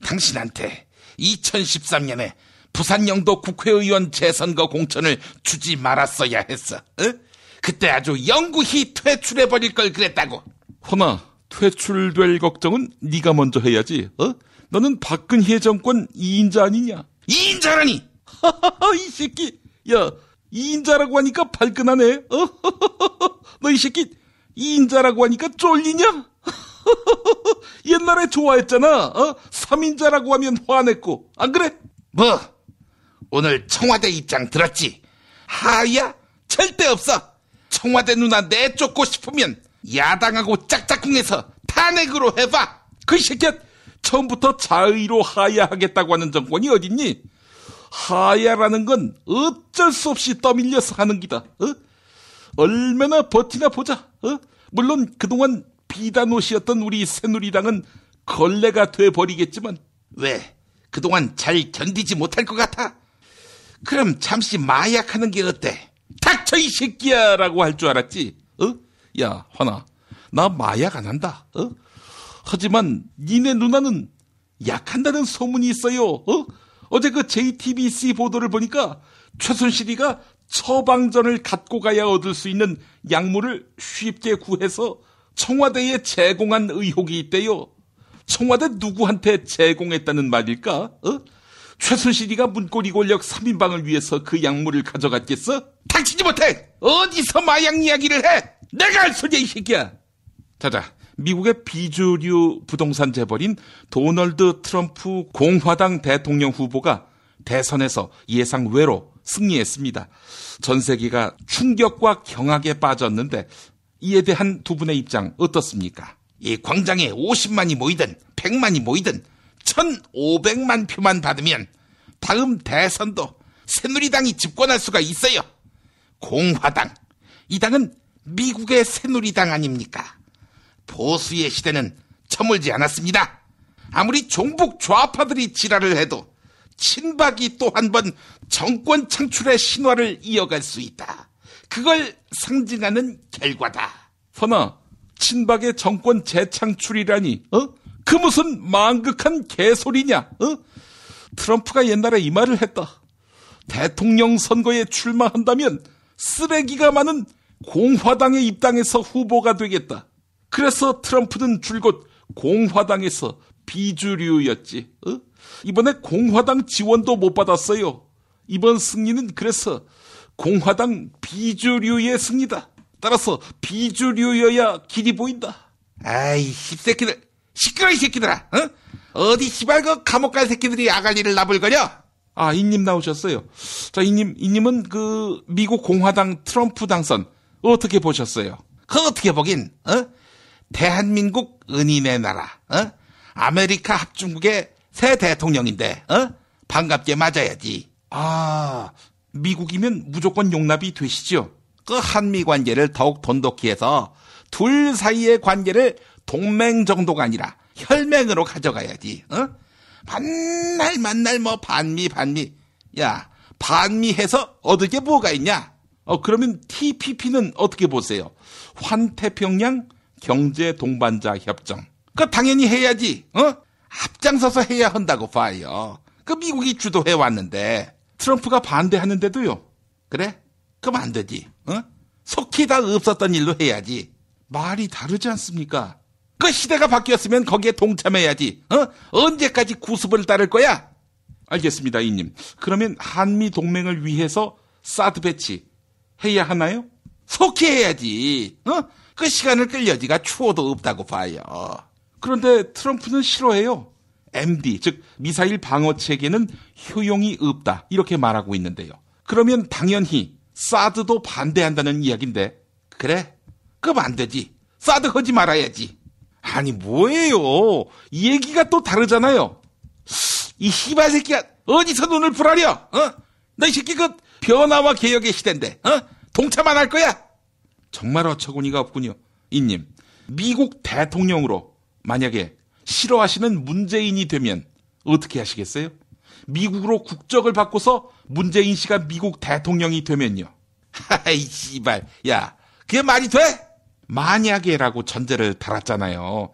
당신한테 2013년에 부산영도 국회의원 재선거 공천을 주지 말았어야 했어. 그때 아주 영구히 퇴출해버릴 걸 그랬다고. 허나 퇴출될 걱정은 네가 먼저 해야지. 너는 박근혜 정권 2인자 아니냐? 2인자라니! 이 새끼. 야, 2인자라고 하니까 발끈하네. 너 이 새끼 2인자라고 하니까 쫄리냐? 옛날에 좋아했잖아. 3인자라고 하면 화냈고. 안 그래? 오늘 청와대 입장 들었지? 하야? 절대 없어. 청와대 누나 내쫓고 싶으면 야당하고 짝짝꿍해서 탄핵으로 해봐. 그 새끼야, 처음부터 자의로 하야하겠다고 하는 정권이 어딨니? 하야라는 건 어쩔 수 없이 떠밀려서 하는 기다. 얼마나 버티나 보자. 물론 그동안 비단옷이었던 우리 새누리당은 걸레가 돼버리겠지만. 왜? 그동안 잘 견디지 못할 것 같아? 그럼 잠시 마약하는 게 어때? 닥쳐 이 새끼야 라고 할 줄 알았지. 야, 환아, 나 마약 안 한다. 하지만 니네 누나는 약한다는 소문이 있어요. 어제 그 JTBC 보도를 보니까 최순실이가 처방전을 갖고 가야 얻을 수 있는 약물을 쉽게 구해서 청와대에 제공한 의혹이 있대요. 청와대 누구한테 제공했다는 말일까? 최순실이가 문고리 권력 3인방을 위해서 그 약물을 가져갔겠어? 닥치지 못해! 어디서 마약 이야기를 해! 내가 할 소리야, 이 새끼야! 자자, 미국의 비주류 부동산 재벌인 도널드 트럼프 공화당 대통령 후보가 대선에서 예상 외로 승리했습니다. 전 세계가 충격과 경악에 빠졌는데 이에 대한 두 분의 입장 어떻습니까? 이 광장에 50만이 모이든 100만이 모이든 1,500만 표만 받으면 다음 대선도 새누리당이 집권할 수가 있어요. 공화당, 이 당은 미국의 새누리당 아닙니까? 보수의 시대는 저물지 않았습니다. 아무리 종북 좌파들이 지랄을 해도 친박이 또 한 번 정권 창출의 신화를 이어갈 수 있다. 그걸 상징하는 결과다. 허나 친박의 정권 재창출이라니, 그 무슨 망극한 개소리냐? 트럼프가 옛날에 이 말을 했다. 대통령 선거에 출마한다면 쓰레기가 많은 공화당에 입당해서 후보가 되겠다. 그래서 트럼프는 줄곧 공화당에서 비주류였지. 이번에 공화당 지원도 못 받았어요. 이번 승리는 그래서 공화당 비주류의 승리다. 따라서 비주류여야 길이 보인다. 아이, 씹새끼들. 시끄러, 이 새끼들아. 어디 시발 그 감옥 갈 새끼들이 아갈리를 나불거려? 아, 이님 나오셨어요. 자, 이님은 그 미국 공화당 트럼프 당선 어떻게 보셨어요? 그거 어떻게 보긴, 대한민국 은인의 나라, 아메리카 합중국의 새 대통령인데, 반갑게 맞아야지. 아, 미국이면 무조건 용납이 되시죠? 그 한미 관계를 더욱 돈독히 해서 둘 사이의 관계를 동맹 정도가 아니라 혈맹으로 가져가야지. 만날 뭐 반미. 야, 반미해서 얻을 게 뭐가 있냐? 그러면 TPP는 어떻게 보세요? 환태평양 경제 동반자 협정. 그 당연히 해야지. 앞장서서 해야 한다고 봐요. 그 미국이 주도해 왔는데. 트럼프가 반대하는데도요. 그래? 그럼 안 되지. 속히 다 없었던 일로 해야지. 말이 다르지 않습니까? 그 시대가 바뀌었으면 거기에 동참해야지. 언제까지 구습을 따를 거야? 알겠습니다, 이님. 그러면 한미 동맹을 위해서 사드 배치 해야 하나요? 속히 해야지. 그 시간을 끌 여지가 추워도 없다고 봐요. 그런데 트럼프는 싫어해요. MD, 즉 미사일 방어 체계는 효용이 없다 이렇게 말하고 있는데요. 그러면 당연히 사드도 반대한다는 이야기인데 그래? 그럼 안 되지. 사드 하지 말아야지. 아니 뭐예요? 이 얘기가 또 다르잖아요. 이 씨발 새끼야 어디서 눈을 부라려? 너 이 새끼 그 변화와 개혁의 시대인데 동참 안 할 거야? 정말 어처구니가 없군요. 이님, 미국 대통령으로 만약에 싫어하시는 문재인이 되면 어떻게 하시겠어요? 미국으로 국적을 바꿔서 문재인 씨가 미국 대통령이 되면요. 하이 씨발, 야, 그게 말이 돼? 만약에라고 전제를 달았잖아요.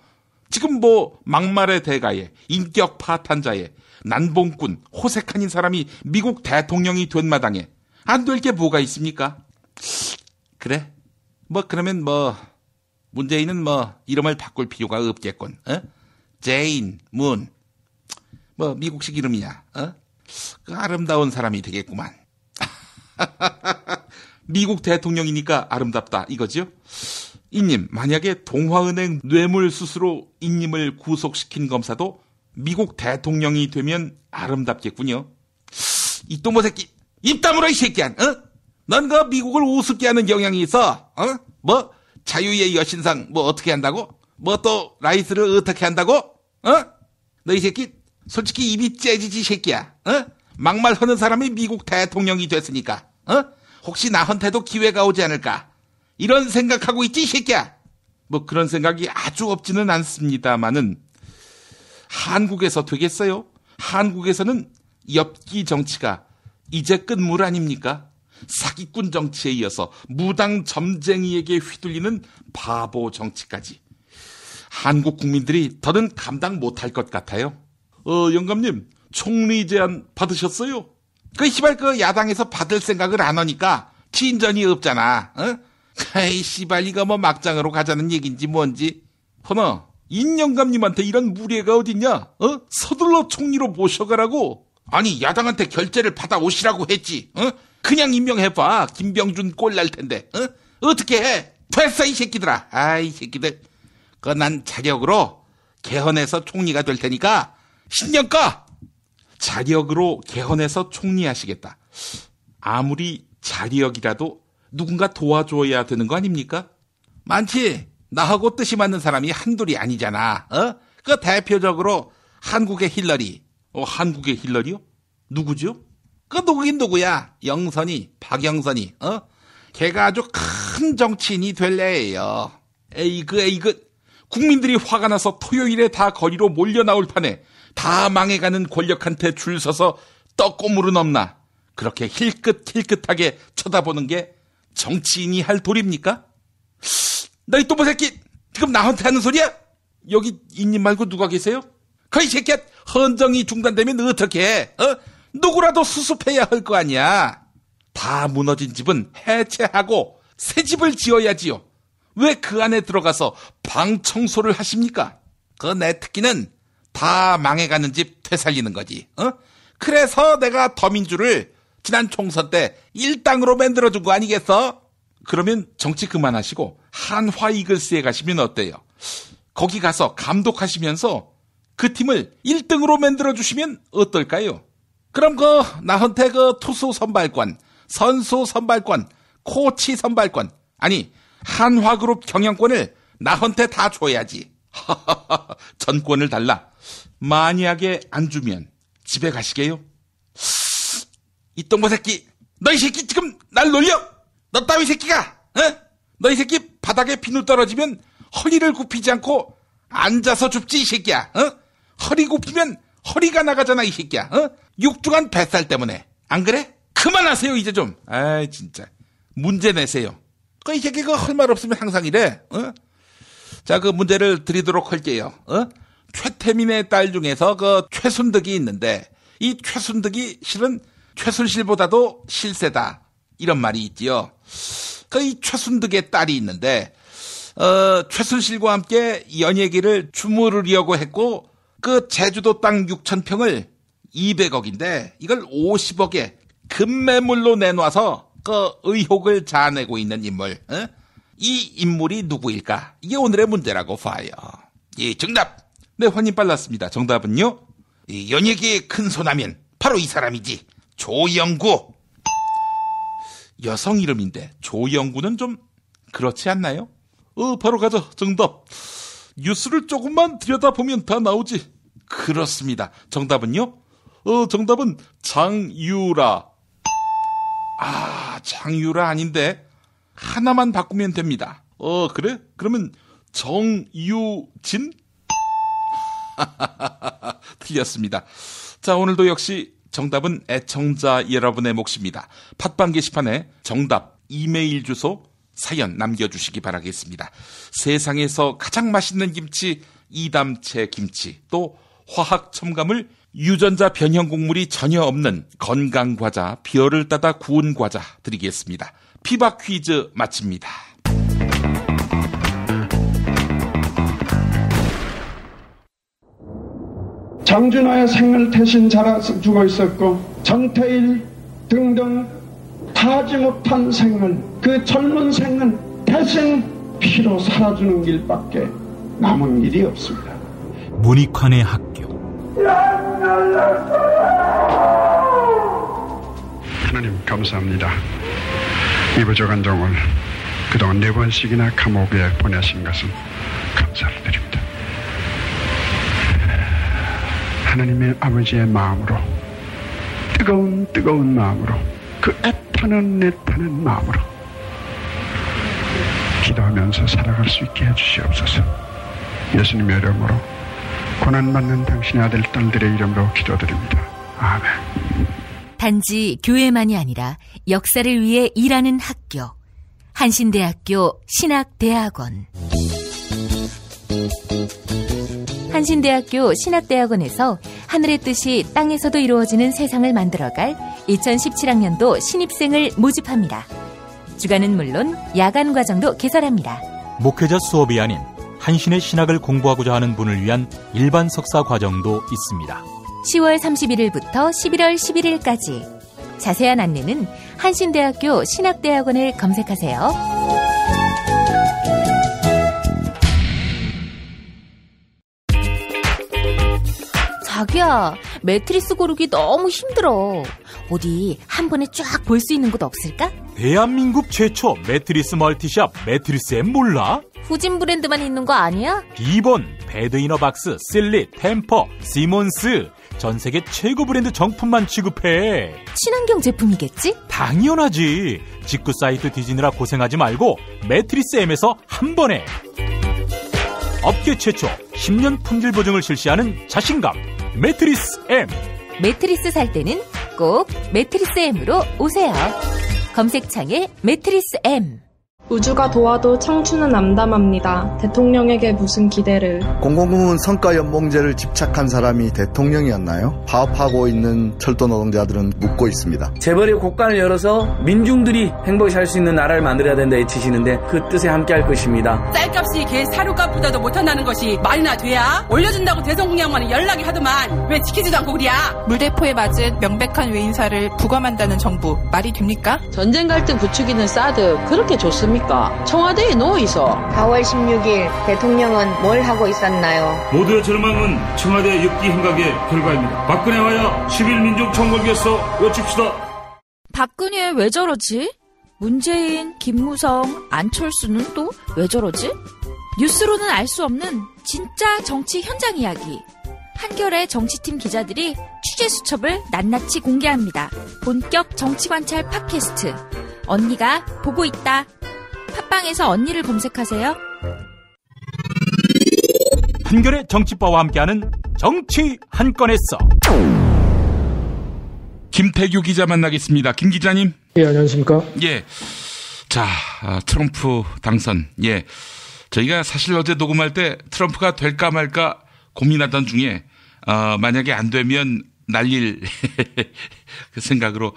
지금 뭐 막말의 대가에 인격 파탄자에 난봉꾼 호색한인 사람이 미국 대통령이 된 마당에 안 될 게 뭐가 있습니까? 그래? 뭐 그러면 뭐 문재인은 뭐 이름을 바꿀 필요가 없겠군. 제인, 문, 뭐 미국식 이름이야. 그 아름다운 사람이 되겠구만. 미국 대통령이니까 아름답다 이거죠? 이님, 만약에 동화은행 뇌물수수로 이님을 구속시킨 검사도 미국 대통령이 되면 아름답겠군요. 이 또모 새끼, 입 다물어 이 새끼야. 넌 그 미국을 우습게 하는 경향이 있어. 뭐 자유의 여신상 뭐 어떻게 한다고? 뭐 또 라이스를 어떻게 한다고? 너 이 새끼 솔직히 입이 째지지 새끼야. 막말 하는 사람이 미국 대통령이 됐으니까. 혹시 나한테도 기회가 오지 않을까? 이런 생각하고 있지 이 새끼야. 뭐 그런 생각이 아주 없지는 않습니다만은 한국에서 되겠어요? 한국에서는 엽기 정치가 이제 끝물 아닙니까? 사기꾼 정치에 이어서 무당 점쟁이에게 휘둘리는 바보 정치까지. 한국 국민들이 더는 감당 못할 것 같아요. 영감님, 총리 제안 받으셨어요? 그 시발 그 야당에서 받을 생각을 안 하니까 진전이 없잖아. 아이 씨발 이거 뭐 막장으로 가자는 얘긴지 뭔지. 허나 인영감님한테 이런 무례가 어딨냐? 서둘러 총리로 모셔가라고. 아니 야당한테 결재를 받아오시라고 했지. 그냥 임명해봐. 김병준 꼴날 텐데. 어떻게 해? 됐어 이 새끼들아. 아이 새끼들. 난 자력으로 개헌해서 총리가 될 테니까 신경 꺼. 자력으로 개헌해서 총리하시겠다. 아무리 자력이라도 누군가 도와줘야 되는 거 아닙니까? 많지. 나하고 뜻이 맞는 사람이 한둘이 아니잖아. 그 대표적으로 한국의 힐러리. 한국의 힐러리요? 누구죠? 그 누구긴 누구야. 영선이, 박영선이. 걔가 아주 큰 정치인이 될래요. 에이그. 국민들이 화가 나서 토요일에 다 거리로 몰려 나올 판에 다 망해가는 권력한테 줄 서서 떡고물은 없나. 그렇게 힐끗힐끗하게 쳐다보는 게 정치인이 할 도리입니까? 너 이 또모 새끼 지금 나한테 하는 소리야? 여기 이님 말고 누가 계세요? 그 이 새끼야 헌정이 중단되면 어떻게 해? 누구라도 수습해야 할 거 아니야. 다 무너진 집은 해체하고 새 집을 지어야지요. 왜 그 안에 들어가서 방 청소를 하십니까? 그 내 특기는 다 망해가는 집 되살리는 거지. 그래서 내가 더민주를 지난 총선 때 일당으로 만들어준 거 아니겠어? 그러면 정치 그만하시고 한화 이글스에 가시면 어때요? 거기 가서 감독하시면서 그 팀을 1등으로 만들어주시면 어떨까요? 그럼 나한테 투수 선발권, 선수 선발권, 코치 선발권, 아니 한화그룹 경영권을 나한테 다 줘야지. 전권을 달라. 만약에 안 주면 집에 가시게요? 이 똥보 새끼, 너 이 새끼 지금 날 놀려? 너 따위 새끼가, 너 이 새끼 바닥에 비누 떨어지면 허리를 굽히지 않고 앉아서 줍지 이 새끼야. 허리 굽히면 허리가 나가잖아 이 새끼야. 육중한 뱃살 때문에. 안 그래? 그만하세요 이제 좀. 아이 진짜 문제 내세요. 이 새끼 할 말 없으면 항상 이래. 자, 그 문제를 드리도록 할게요. 최태민의 딸 중에서 최순득이 있는데 이 최순득이 실은 최순실보다도 실세다 이런 말이 있지요. 이 최순득의 딸이 있는데 최순실과 함께 연예계를 주무르려고 했고 그 제주도 땅 6,000평을 200억인데 이걸 50억에 금매물로 내놔서 그 의혹을 자아내고 있는 인물. 이 인물이 누구일까? 이게 오늘의 문제라고 봐요. 예, 정답. 네, 환님 빨랐습니다. 정답은요? 이 연예계의 큰 소나면 바로 이 사람이지. 조영구. 여성 이름인데 조영구는 좀 그렇지 않나요? 바로 가죠. 정답. 뉴스를 조금만 들여다보면 다 나오지. 그렇습니다. 정답은요? 정답은 장유라. 장유라 아닌데 하나만 바꾸면 됩니다. 그래? 그러면 정유진? 틀렸습니다. 자, 오늘도 역시 정답은 애청자 여러분의 몫입니다. 팟빵 게시판에 정답, 이메일 주소, 사연 남겨주시기 바라겠습니다. 세상에서 가장 맛있는 김치, 이담채 김치, 또 화학 첨가물, 유전자 변형 곡물이 전혀 없는 건강과자, 별을 따다 구운 과자 드리겠습니다. 피박 퀴즈 마칩니다. 장준하의 생을 대신 살아주고 있었고 정태일 등등 다하지 못한 생을, 그 젊은 생은 대신 피로 살아주는 길밖에 남은 길이 없습니다. 문익환의 학교. 하나님 감사합니다. 이 부족한 종을 그동안 4번씩이나 감옥에 보내신 것은 감사를 드립니다. 하나님의 아버지의 마음으로, 뜨거운 마음으로, 그 애타는 마음으로 기도하면서 살아갈 수 있게 해주시옵소서. 예수님의 이름으로 고난받는 당신의 아들 딸들의 이름으로 기도드립니다. 아멘. 단지 교회만이 아니라 역사를 위해 일하는 학교, 한신대학교 신학대학원. 한신대학교 신학대학원에서 하늘의 뜻이 땅에서도 이루어지는 세상을 만들어갈 2017학년도 신입생을 모집합니다. 주간은 물론 야간 과정도 개설합니다. 목회자 수업이 아닌 한신의 신학을 공부하고자 하는 분을 위한 일반 석사 과정도 있습니다. 10월 31일부터 11월 11일까지. 자세한 안내는 한신대학교 신학대학원을 검색하세요. 자기야, 매트리스 고르기 너무 힘들어. 어디 한 번에 쫙 볼 수 있는 곳 없을까? 대한민국 최초 매트리스 멀티샵 매트리스엠 몰라? 후진 브랜드만 있는 거 아니야? 기본, 배드이너박스, 실리, 템퍼, 시몬스 전 세계 최고 브랜드 정품만 취급해. 친환경 제품이겠지? 당연하지. 직구 사이트 뒤지느라 고생하지 말고 매트리스엠에서 한 번에. 업계 최초 10년 품질 보증을 실시하는 자신감 매트리스엠. 매트리스 살 때는 꼭 매트리스엠으로 오세요. 검색창에 매트리스엠. 우주가 도와도 청춘은 암담합니다. 대통령에게 무슨 기대를. 공공부문 성과연봉제를 집착한 사람이 대통령이었나요? 파업하고 있는 철도 노동자들은 묻고 있습니다. 재벌의 곳간을 열어서 민중들이 행복히 살 수 있는 나라를 만들어야 된다 외치시는데 그 뜻에 함께할 것입니다. 쌀값이 개 사료값보다도 못한다는 것이 말이나 돼야? 올려준다고 대성공약만은 연락이 하더만 왜 지키지도 않고 그랴? 물대포에 맞은 명백한 외인사를 부검한다는 정부 말이 됩니까? 전쟁 갈등 부추기는 사드 그렇게 좋습니까? 청와대에 누워있어. 4월 16일 대통령은 뭘 하고 있었나요? 모두의 절망은 청와대 엽기 행각의 결과입니다. 박근혜와야 11민족 총궐기에서 외칩시다. 박근혜 왜 저러지? 문재인, 김무성, 안철수는 또 왜 저러지? 뉴스로는 알 수 없는 진짜 정치 현장 이야기. 한겨레 정치팀 기자들이 취재 수첩을 낱낱이 공개합니다. 본격 정치관찰 팟캐스트. 언니가 보고 있다. 팟빵에서 언니를 검색하세요. 한겨레 정치바와 함께하는 정치 한 건에서 김태규 기자 만나겠습니다. 김 기자님. 예, 안녕하십니까? 예. 자, 트럼프 당선. 예. 저희가 사실 어제 녹음할 때 트럼프가 될까 말까 고민하던 중에 만약에 안 되면 날릴 그 생각으로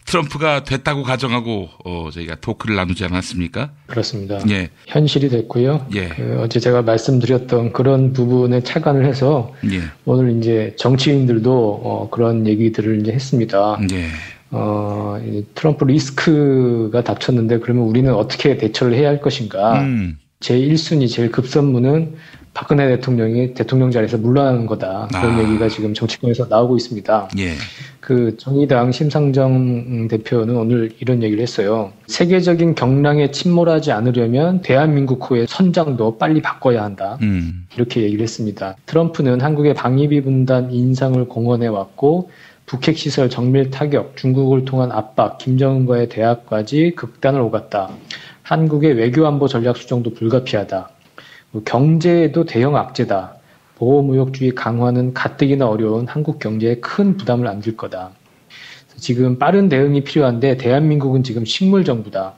트럼프가 됐다고 가정하고 저희가 토크를 나누지 않았습니까? 그렇습니다. 예. 현실이 됐고요. 예. 어제 제가 말씀드렸던 그런 부분에 착안을 해서 예. 오늘 이제 정치인들도 그런 얘기들을 이제 했습니다. 예. 트럼프 리스크가 닥쳤는데 그러면 우리는 어떻게 대처를 해야 할 것인가? 제일 1순위, 제일 급선무는 박근혜 대통령이 대통령 자리에서 물러나는 거다. 그런 얘기가 지금 정치권에서 나오고 있습니다. 예. 그 정의당 심상정 대표는 오늘 이런 얘기를 했어요. 세계적인 경랑에 침몰하지 않으려면 대한민국호의 선장도 빨리 바꿔야 한다. 이렇게 얘기를 했습니다. 트럼프는 한국의 방위비 분담 인상을 공언해 왔고 북핵시설 정밀 타격, 중국을 통한 압박, 김정은과의 대화까지 극단을 오갔다. 한국의 외교안보 전략 수정도 불가피하다. 경제에도 대형 악재다. 보호무역주의 강화는 가뜩이나 어려운 한국 경제에 큰 부담을 안길 거다. 지금 빠른 대응이 필요한데 대한민국은 지금 식물정부다.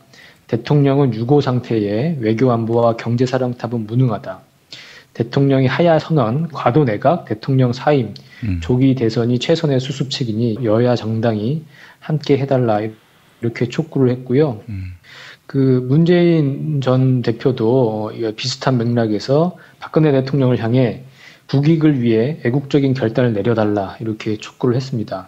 대통령은 유고 상태에 외교안보와 경제사령탑은 무능하다. 대통령이 하야 선언, 과도 내각, 대통령 사임, 조기 대선이 최선의 수습책이니 여야 정당이 함께 해달라 이렇게 촉구를 했고요. 그 문재인 전 대표도 비슷한 맥락에서 박근혜 대통령을 향해 국익을 위해 애국적인 결단을 내려달라 이렇게 촉구를 했습니다.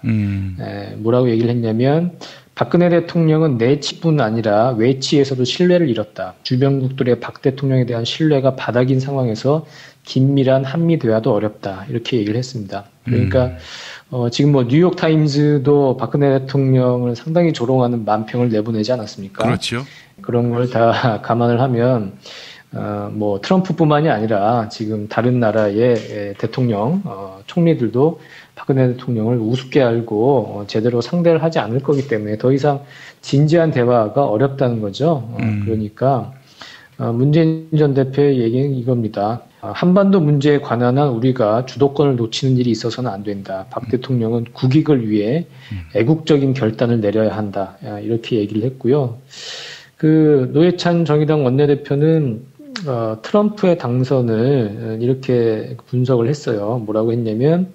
뭐라고 얘기를 했냐면 박근혜 대통령은 내치뿐 아니라 외치에서도 신뢰를 잃었다. 주변국들의 박 대통령에 대한 신뢰가 바닥인 상황에서 긴밀한 한미 대화도 어렵다. 이렇게 얘기를 했습니다. 그러니까 지금 뭐 뉴욕타임즈도 박근혜 대통령을 상당히 조롱하는 만평을 내보내지 않았습니까? 그렇죠. 그런 걸 다 감안을 하면 뭐 트럼프뿐만이 아니라 지금 다른 나라의 대통령, 총리들도 박근혜 대통령을 우습게 알고 제대로 상대를 하지 않을 거기 때문에 더 이상 진지한 대화가 어렵다는 거죠. 그러니까 문재인 전 대표의 얘기는 이겁니다. 한반도 문제에 관한 한 우리가 주도권을 놓치는 일이 있어서는 안 된다. 박 대통령은 국익을 위해 애국적인 결단을 내려야 한다. 이렇게 얘기를 했고요. 그 노회찬 정의당 원내대표는 트럼프의 당선을 이렇게 분석을 했어요. 뭐라고 했냐면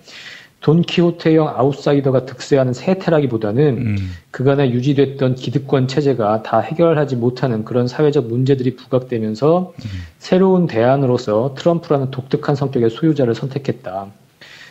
돈키호테형 아웃사이더가 득세하는 세태라기보다는 그간에 유지됐던 기득권 체제가 다 해결하지 못하는 그런 사회적 문제들이 부각되면서 새로운 대안으로서 트럼프라는 독특한 성격의 소유자를 선택했다.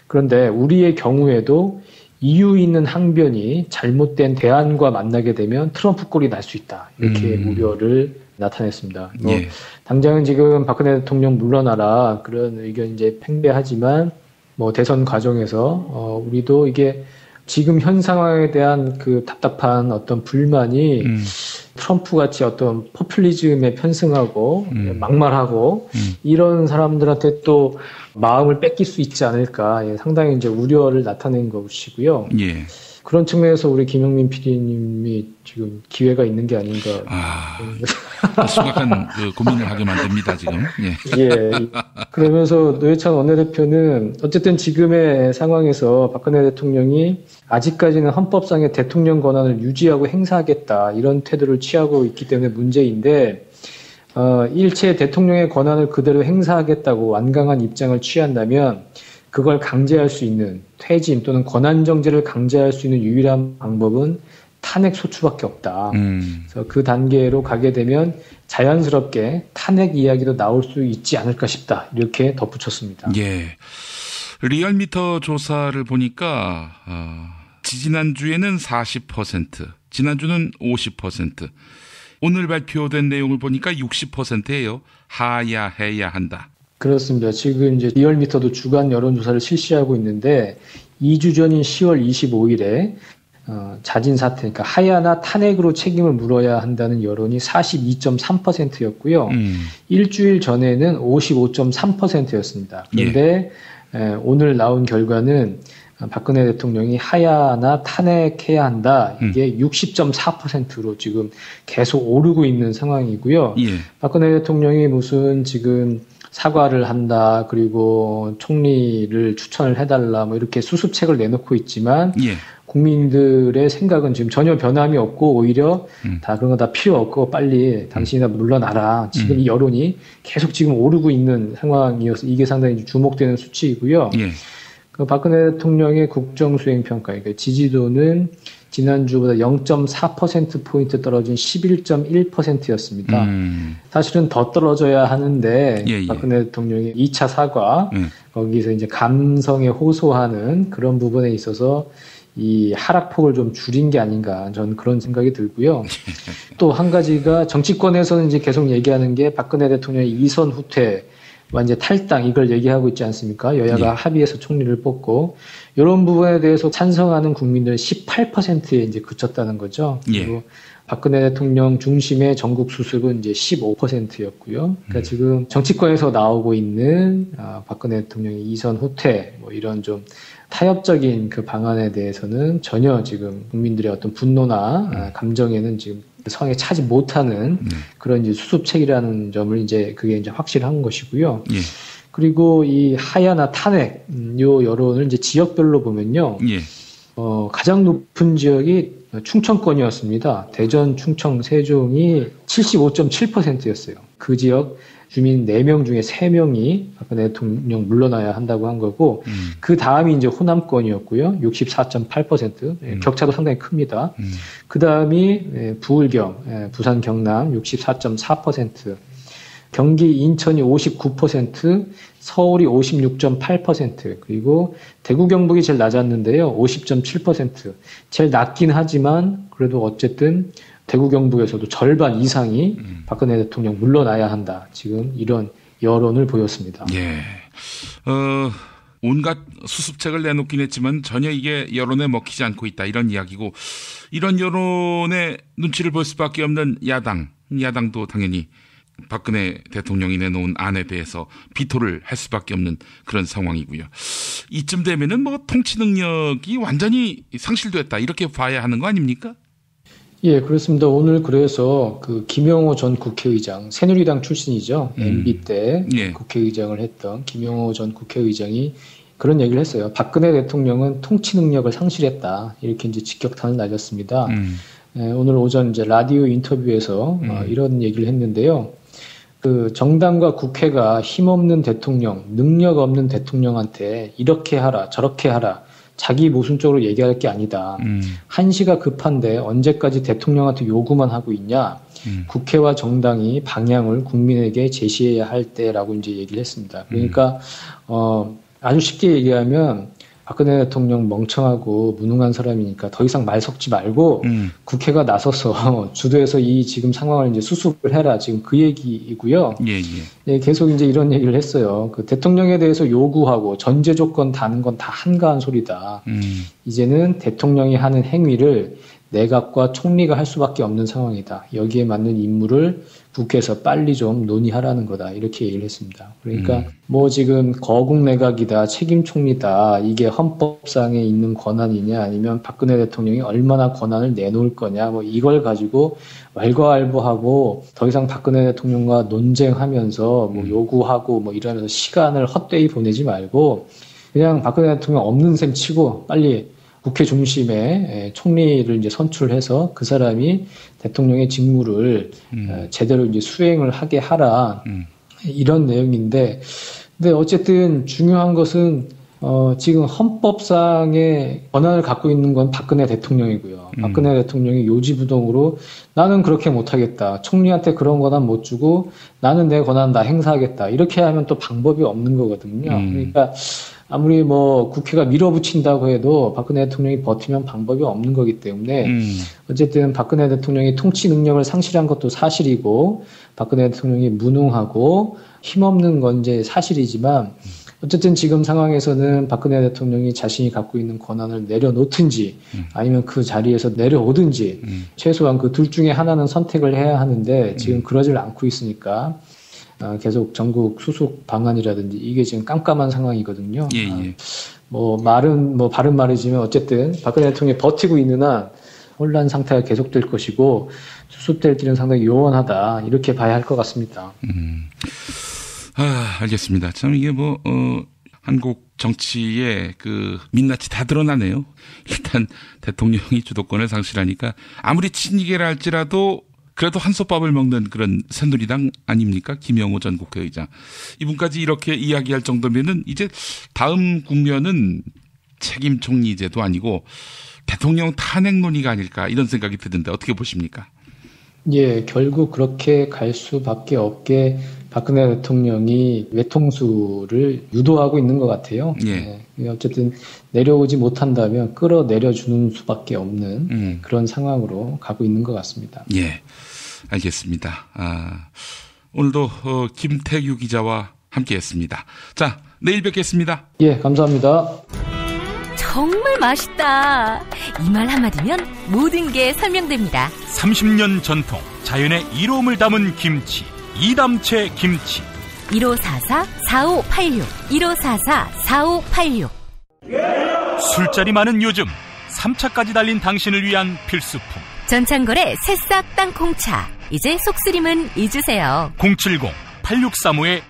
그런데 우리의 경우에도 이유 있는 항변이 잘못된 대안과 만나게 되면 트럼프 꼴이 날 수 있다. 이렇게 우려를 나타냈습니다. 예. 당장은 지금 박근혜 대통령 물러나라 그런 의견이 이제 팽배하지만 뭐 대선 과정에서 우리도 이게 지금 현 상황에 대한 그 답답한 어떤 불만이 트럼프 같이 어떤 포퓰리즘에 편승하고 막말하고 이런 사람들한테 또 마음을 뺏길 수 있지 않을까 상당히 이제 우려를 나타낸 것이고요. 예. 그런 측면에서 우리 김영민 PD님이 지금 기회가 있는 게 아닌가. 심각한 고민을 하게 만듭니다, 지금. 예. 예. 그러면서 노회찬 원내대표는 어쨌든 지금의 상황에서 박근혜 대통령이 아직까지는 헌법상의 대통령 권한을 유지하고 행사하겠다 이런 태도를 취하고 있기 때문에 문제인데 일체 대통령의 권한을 그대로 행사하겠다고 완강한 입장을 취한다면 그걸 강제할 수 있는 퇴진 또는 권한 정지를 강제할 수 있는 유일한 방법은 탄핵 소추밖에 없다. 그래서 그 단계로 가게 되면 자연스럽게 탄핵 이야기도 나올 수 있지 않을까 싶다. 이렇게 덧붙였습니다. 예. 리얼미터 조사를 보니까 지난주에는 40%, 지난주는 50%, 오늘 발표된 내용을 보니까 60%예요. 하야해야 한다. 그렇습니다. 지금 이제 리얼미터도 주간 여론조사를 실시하고 있는데 2주 전인 10월 25일에 자진 사퇴, 그러니까 하야나 탄핵으로 책임을 물어야 한다는 여론이 42.3%였고요. 일주일 전에는 55.3%였습니다. 그런데 오늘 나온 결과는 박근혜 대통령이 하야나 탄핵해야 한다. 이게 60.4%로 지금 계속 오르고 있는 상황이고요. 예. 박근혜 대통령이 무슨 지금 사과를 한다, 그리고 총리를 추천을 해달라, 뭐 이렇게 수습책을 내놓고 있지만 예. 국민들의 생각은 지금 전혀 변함이 없고 오히려 다 그런 거 다 필요 없고 빨리 당신이나 물러나라. 지금 이 여론이 계속 지금 오르고 있는 상황이어서 이게 상당히 주목되는 수치이고요. 예. 그 박근혜 대통령의 국정수행평가, 그러니까 지지도는 지난주보다 0.4%포인트 떨어진 11.1%였습니다. 사실은 더 떨어져야 하는데, 박근혜 대통령의 2차 사과, 거기서 이제 감성에 호소하는 그런 부분에 있어서 이 하락폭을 좀 줄인 게 아닌가, 저는 그런 생각이 들고요. 또 한 가지가 정치권에서는 이제 계속 얘기하는 게 박근혜 대통령의 이선 후퇴, 이제 탈당 이걸 얘기하고 있지 않습니까? 여야가 합의해서 총리를 뽑고 이런 부분에 대해서 찬성하는 국민들은 18%에 이제 그쳤다는 거죠. 그리고 박근혜 대통령 중심의 전국 수습은 이제 15%였고요. 그러니까 지금 정치권에서 나오고 있는 박근혜 대통령의 이선 후퇴 뭐 이런 좀 타협적인 그 방안에 대해서는 전혀 지금 국민들의 어떤 분노나 감정에는 지금 성에 차지 못하는 그런 이제 수습책이라는 점을 이제 그게 이제 확실한 것이고요. 그리고 이 하야나 탄핵 요 여론을 이제 지역별로 보면요. 가장 높은 지역이 충청권이었습니다. 대전, 충청, 세종이 75.7%였어요. 그 지역 주민 4명 중에 3명이 박근혜 대통령 물러나야 한다고 한 거고, 그 다음이 이제 호남권이었고요. 64.8%. 격차도 상당히 큽니다. 그 다음이 부울경, 부산, 경남 64.4%. 경기, 인천이 59%, 서울이 56.8%, 그리고 대구, 경북이 제일 낮았는데요. 50.7%. 제일 낮긴 하지만 그래도 어쨌든 대구, 경북에서도 절반 이상이 박근혜 대통령 물러나야 한다. 지금 이런 여론을 보였습니다. 온갖 수습책을 내놓긴 했지만 전혀 이게 여론에 먹히지 않고 있다. 이런 이야기고, 이런 여론의 눈치를 볼 수밖에 없는 야당도 당연히 박근혜 대통령이 내놓은 안에 대해서 비토를 할 수밖에 없는 그런 상황이고요. 이쯤 되면은 뭐 통치 능력이 완전히 상실됐다. 이렇게 봐야 하는 거 아닙니까? 예, 그렇습니다. 오늘 그래서 그 김영호 전 국회의장, 새누리당 출신이죠. MB 때 국회의장을 했던 김영호 전 국회의장이 그런 얘기를 했어요. 박근혜 대통령은 통치 능력을 상실했다. 이렇게 이제 직격탄을 날렸습니다. 오늘 오전 이제 라디오 인터뷰에서 이런 얘기를 했는데요. 그 정당과 국회가 힘없는 대통령, 능력 없는 대통령한테 이렇게 하라, 저렇게 하라, 자기 모순적으로 얘기할 게 아니다. 한시가 급한데 언제까지 대통령한테 요구만 하고 있냐. 국회와 정당이 방향을 국민에게 제시해야 할 때라고 이제 얘기를 했습니다. 그러니까 아주 쉽게 얘기하면 박근혜 대통령 멍청하고 무능한 사람이니까 더 이상 말 섞지 말고 국회가 나서서 주도해서 이 지금 상황을 이제 수습을 해라. 지금 그 얘기이고요. 예, 계속 이제 이런 얘기를 했어요. 그 대통령에 대해서 요구하고 전제 조건 다는 건 다 한가한 소리다. 이제는 대통령이 하는 행위를 내각과 총리가 할 수밖에 없는 상황이다. 여기에 맞는 임무를 국회에서 빨리 좀 논의하라는 거다. 이렇게 얘기를 했습니다. 그러니까 뭐 지금 거국 내각이다, 책임 총리다, 이게 헌법상에 있는 권한이냐, 아니면 박근혜 대통령이 얼마나 권한을 내놓을 거냐, 뭐 이걸 가지고 왈가왈부하고 더 이상 박근혜 대통령과 논쟁하면서 뭐 요구하고 뭐 이러면서 시간을 헛되이 보내지 말고 그냥 박근혜 대통령 없는 셈 치고 빨리 국회 중심에 총리를 이제 선출해서 그 사람이 대통령의 직무를 제대로 이제 수행을 하게 하라. 이런 내용인데, 근데 어쨌든 중요한 것은 지금 헌법상의 권한을 갖고 있는 건 박근혜 대통령이고요. 박근혜 대통령이 요지부동으로 나는 그렇게 못하겠다. 총리한테 그런 권한 못 주고 나는 내 권한 다 행사하겠다. 이렇게 하면 또 방법이 없는 거거든요. 그러니까 아무리 뭐 국회가 밀어붙인다고 해도 박근혜 대통령이 버티면 방법이 없는 거기 때문에 어쨌든 박근혜 대통령이 통치 능력을 상실한 것도 사실이고 박근혜 대통령이 무능하고 힘없는 건 이제 사실이지만 어쨌든 지금 상황에서는 박근혜 대통령이 자신이 갖고 있는 권한을 내려놓든지 아니면 그 자리에서 내려오든지 최소한 그 둘 중에 하나는 선택을 해야 하는데 지금 그러질 않고 있으니까 계속 전국 수속 방안이라든지 이게 지금 깜깜한 상황이거든요. 뭐 바른 말이지만 어쨌든 박근혜 대통령이 버티고 있는 한 혼란 상태가 계속될 것이고 수습될 길은 상당히 요원하다 이렇게 봐야 할 것 같습니다. 알겠습니다. 참 이게 한국 정치의 그 민낯이 다 드러나네요. 일단 대통령이 주도권을 상실하니까 아무리 친이계라 할지라도 그래도 한솥밥을 먹는 그런 새누리당 아닙니까? 김영호 전 국회의장. 이분까지 이렇게 이야기할 정도면은 이제 다음 국면은 책임 총리제도 아니고 대통령 탄핵 논의가 아닐까 이런 생각이 드는데 어떻게 보십니까? 예, 결국 그렇게 갈 수밖에 없게 박근혜 대통령이 외통수를 유도하고 있는 것 같아요. 예. 예, 어쨌든 내려오지 못한다면 끌어내려주는 수밖에 없는 그런 상황으로 가고 있는 것 같습니다. 예, 알겠습니다. 오늘도 김태규 기자와 함께했습니다. 자, 내일 뵙겠습니다. 예, 감사합니다. 정말 맛있다. 이 말 한마디면 모든 게 설명됩니다. 30년 전통 자연의 이로움을 담은 김치 이담채 김치 1544-4586 1544-4586 술자리 많은 요즘 3차까지 달린 당신을 위한 필수품 전창걸의 새싹 땅콩차. 이제 속쓰림은 잊으세요. 070-8635-1288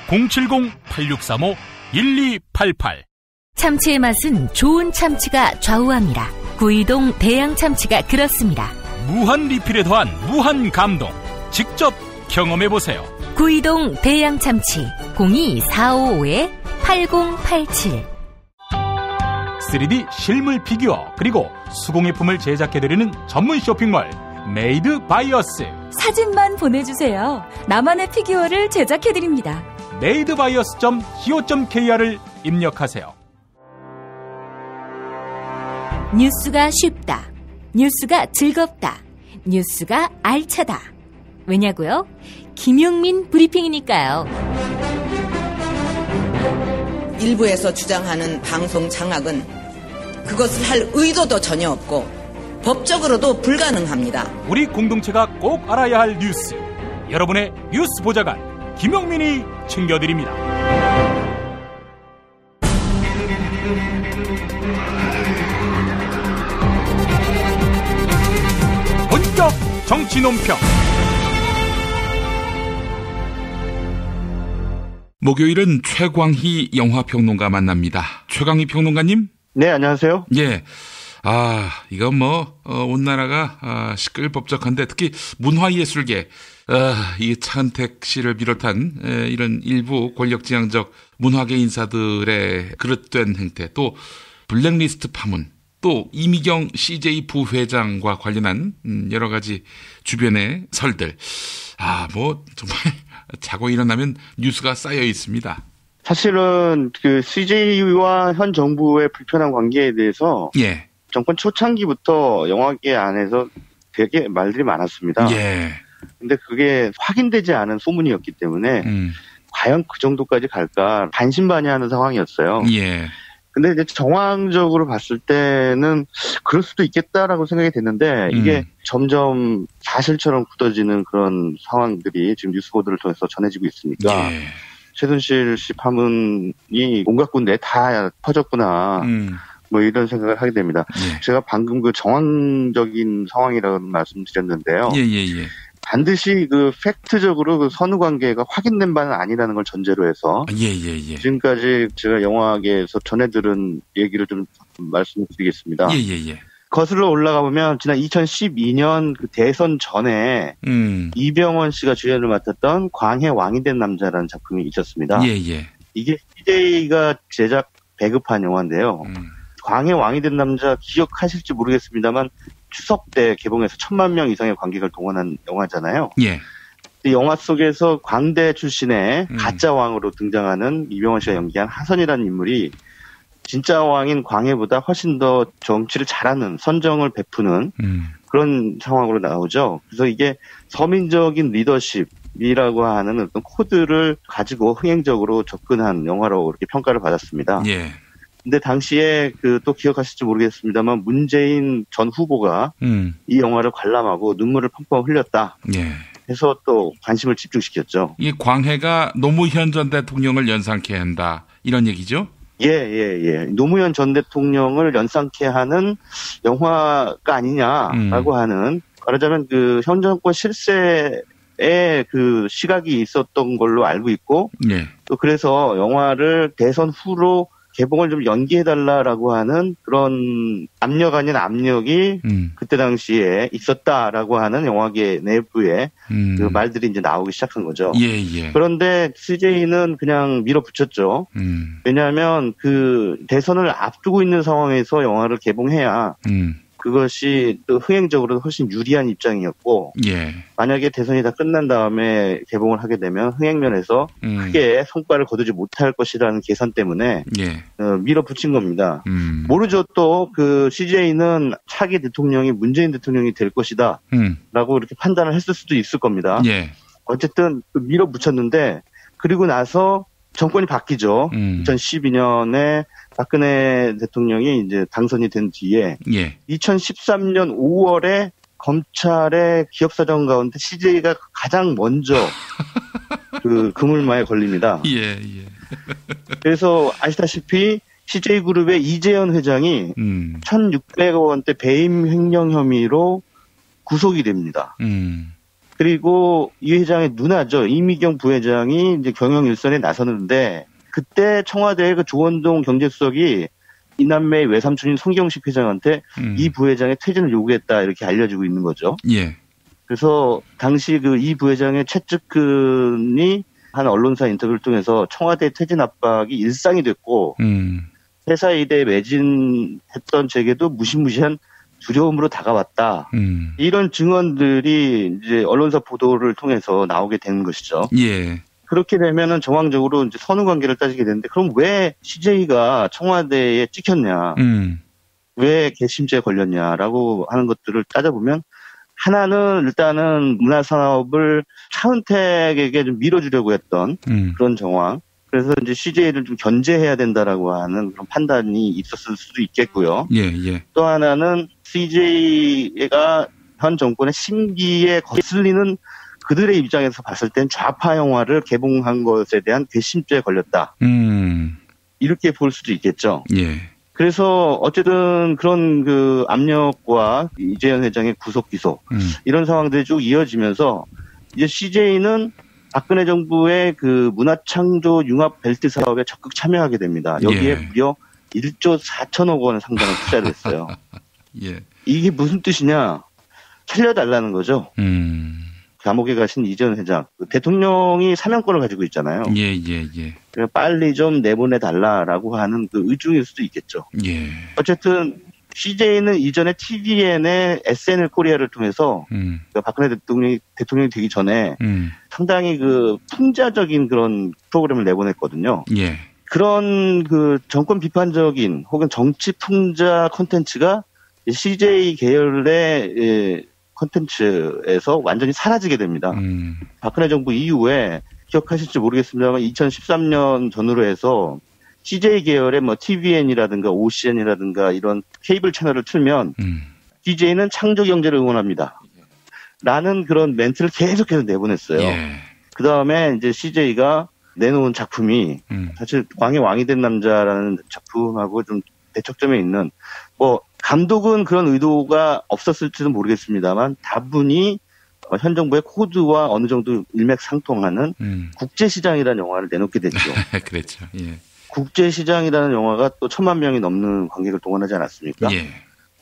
070-8635-1288 참치의 맛은 좋은 참치가 좌우합니다. 구이동 대양 참치가 그렇습니다. 무한 리필에 더한 무한 감동. 직접 경험해보세요. 구이동 대양 참치 02455-8087 3D 실물 피규어 그리고 수공예품을 제작해드리는 전문 쇼핑몰 메이드 바이어스. 사진만 보내주세요. 나만의 피규어를 제작해드립니다. madebias.co.kr을 입력하세요. 뉴스가 쉽다. 뉴스가 즐겁다. 뉴스가 알차다. 왜냐고요? 김용민 브리핑이니까요. 일부에서 주장하는 방송 장악은 그것을 할 의도도 전혀 없고 법적으로도 불가능합니다. 우리 공동체가 꼭 알아야 할 뉴스. 여러분의 뉴스 보좌관 김용민이 챙겨드립니다. 본격 정치 논평. 목요일은 최광희 영화평론가 만납니다. 최광희 평론가님? 네, 안녕하세요. 예. 이건 온 나라가 시끌벅적한데 특히 문화예술계, 이 차은택 씨를 비롯한 이런 일부 권력지향적 문화계 인사들의 그릇된 행태, 또 블랙리스트 파문, 또 이미경 CJ 부회장과 관련한 여러 가지 주변의 설들. 정말 자고 일어나면 뉴스가 쌓여 있습니다. 사실은 그 CJ와 현 정부의 불편한 관계에 대해서 예. 정권 초창기부터 영화계 안에서 되게 말들이 많았습니다. 예. 근데 그게 확인되지 않은 소문이었기 때문에 과연 그 정도까지 갈까 반신반의하는 상황이었어요. 예. 근데 이제 정황적으로 봤을 때는 그럴 수도 있겠다라고 생각이 됐는데 이게 점점 사실처럼 굳어지는 그런 상황들이 지금 뉴스 보도를 통해서 전해지고 있으니까 예. 최순실 씨 파문이 온갖 군데 다 퍼졌구나. 이런 생각을 하게 됩니다. 예. 제가 방금 그 정황적인 상황이라고 말씀드렸는데요. 예. 반드시 그 팩트적으로 그 선후 관계가 확인된 바는 아니라는 걸 전제로 해서 예. 지금까지 제가 영화계에서 전해들은 얘기를 좀 말씀드리겠습니다. 예. 거슬러 올라가 보면 지난 2012년 그 대선 전에 이병헌 씨가 주연을 맡았던 광해 왕이 된 남자라는 작품이 있었습니다. 예. 이게 CJ가 제작 배급한 영화인데요. 광해 왕이 된 남자 기억하실지 모르겠습니다만 추석 때 개봉해서 1,000만 명 이상의 관객을 동원한 영화잖아요. 예. 이 영화 속에서 광대 출신의 가짜 왕으로 등장하는 이병헌 씨가 연기한 하선이라는 인물이 진짜 왕인 광해보다 훨씬 더 정치를 잘하는 선정을 베푸는 그런 상황으로 나오죠. 그래서 이게 서민적인 리더십이라고 하는 어떤 코드를 가지고 흥행적으로 접근한 영화로 이렇게 평가를 받았습니다. 예. 근데 당시에 또 기억하실지 모르겠습니다만 문재인 전 후보가 이 영화를 관람하고 눈물을 펑펑 흘렸다. 예. 해서 또 관심을 집중시켰죠. 이 광해가 노무현 전 대통령을 연상케 한다. 이런 얘기죠? 예. 노무현 전 대통령을 연상케 하는 영화가 아니냐라고 하는, 말하자면 그 현 정권 실세의 그 시각이 있었던 걸로 알고 있고, 예. 또 그래서 영화를 대선 후로 개봉을 좀 연기해달라라고 하는 그런 압력 아닌 압력이 그때 당시에 있었다라고 하는 영화계 내부에 그 말들이 이제 나오기 시작한 거죠. 예. 그런데 CJ는 그냥 밀어붙였죠. 왜냐하면 그 대선을 앞두고 있는 상황에서 영화를 개봉해야 그것이 또 흥행적으로 훨씬 유리한 입장이었고, 예. 만약에 대선이 다 끝난 다음에 개봉을 하게 되면 흥행면에서 크게 성과를 거두지 못할 것이라는 계산 때문에 예. 밀어붙인 겁니다. 모르죠. 또 그 CJ는 차기 대통령이 문재인 대통령이 될 것이다 라고 이렇게 판단을 했을 수도 있을 겁니다. 예. 어쨌든 밀어붙였는데, 그리고 나서 정권이 바뀌죠. 2012년에 박근혜 대통령이 이제 당선이 된 뒤에 예. 2013년 5월에 검찰의 기업사정 가운데 CJ가 가장 먼저 그 그물망에 걸립니다. 예. 그래서 아시다시피 CJ그룹의 이재현 회장이 1,600억 원대 배임 횡령 혐의로 구속이 됩니다. 그리고 이 회장의 누나죠. 이미경 부회장이 이제 경영 일선에 나서는데, 그때 청와대의 그 조원동 경제수석이 이남매의 외삼촌인 송경식 회장한테 이 부회장의 퇴진을 요구했다 이렇게 알려지고 있는 거죠. 예. 그래서 당시 그 이 부회장의 최측근이 한 언론사 인터뷰를 통해서 청와대 퇴진 압박이 일상이 됐고 회사 일에 매진했던 제게도 무시무시한 두려움으로 다가왔다. 이런 증언들이 이제 언론사 보도를 통해서 나오게 되는 것이죠. 예. 그렇게 되면은 정황적으로 이제 선후 관계를 따지게 되는데, 그럼 왜 CJ가 청와대에 찍혔냐, 왜 괘씸죄에 걸렸냐라고 하는 것들을 따져보면, 하나는 일단은 문화산업을 차은택에게 좀 밀어주려고 했던 그런 정황. 그래서 이제 CJ를 좀 견제해야 된다라고 하는 그런 판단이 있었을 수도 있겠고요. 예. 또 하나는 CJ가 현 정권의 심기에 거슬리는 그들의 입장에서 봤을 땐 좌파 영화를 개봉한 것에 대한 괘씸죄에 걸렸다. 이렇게 볼 수도 있겠죠. 예. 그래서 어쨌든 그런 그 압력과 이재현 회장의 구속 기소 이런 상황들이 쭉 이어지면서 이제 CJ는 박근혜 정부의 그 문화창조 융합 벨트 사업에 적극 참여하게 됩니다. 여기에 예. 무려 1조 4천억 원 상당의 투자를 했어요. 예. 이게 무슨 뜻이냐? 살려달라는 거죠. 감옥에 가신 이재현 회장. 대통령이 사면권을 가지고 있잖아요. 예. 그래서 빨리 좀 내보내달라라고 하는 그 의중일 수도 있겠죠. 예. 어쨌든 CJ는 이전에 TVN의 SNL 코리아를 통해서 그러니까 박근혜 대통령이 되기 전에 상당히 그 풍자적인 그런 프로그램을 내보냈거든요. 예. 그런 그 정권 비판적인 혹은 정치 풍자 콘텐츠가 CJ 계열의 콘텐츠에서 완전히 사라지게 됩니다. 박근혜 정부 이후에 기억하실지 모르겠습니다만 2013년 전후로 해서 CJ 계열의 뭐 TVN이라든가 OCN이라든가 이런 케이블 채널을 틀면 DJ는 창조 경제를 응원합니다. 라는 그런 멘트를 계속해서 내보냈어요. 예. 그 다음에 이제 CJ가 내놓은 작품이 사실 광의 왕이 된 남자라는 작품하고 좀 대척점에 있는, 뭐 감독은 그런 의도가 없었을지는 모르겠습니다만 다분히 현 정부의 코드와 어느 정도 일맥상통하는 국제시장이라는 영화를 내놓게 됐죠. 그랬죠. 예. 국제시장이라는 영화가 또 1,000만 명이 넘는 관객을 동원하지 않았습니까? 예.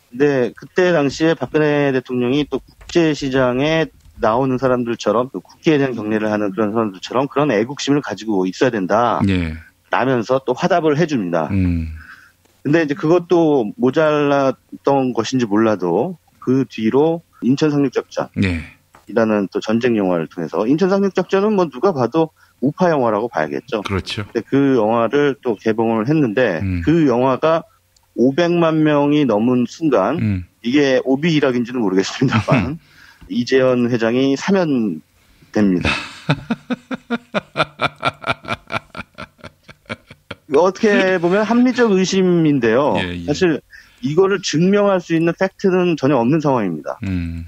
근데 그때 당시에 박근혜 대통령이 또 국제시장에 나오는 사람들처럼 또 국회에 대한 경례를 하는 그런 사람들처럼 그런 애국심을 가지고 있어야 된다. 예. 라면서 또 화답을 해줍니다. 근데 이제 그것도 모자랐던 것인지 몰라도 그 뒤로 인천 상륙작전. 네. 이라는 또 전쟁 영화를 통해서, 인천 상륙작전은 뭐 누가 봐도 우파 영화라고 봐야겠죠. 그렇죠. 근데 그 영화를 또 개봉을 했는데 그 영화가 500만 명이 넘은 순간 이게 오비일학인지는 모르겠습니다만 이재현 회장이 사면됩니다. 어떻게 보면 합리적 의심인데요. 예. 사실 이거를 증명할 수 있는 팩트는 전혀 없는 상황입니다.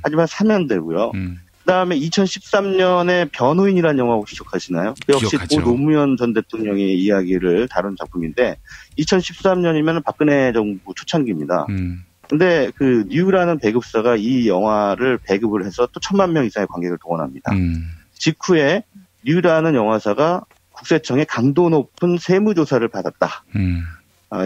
하지만 사면되고요. 그다음에 2013년에 변호인이라는 영화 혹시 기억하시나요? 역시 고 노무현 전 대통령의 이야기를 다룬 작품인데 2013년이면 박근혜 정부 초창기입니다. 근데 그 뉴라는 배급사가 이 영화를 배급을 해서 또 1,000만 명 이상의 관객을 동원합니다. 직후에 뉴라는 영화사가 국세청에 강도 높은 세무조사를 받았다.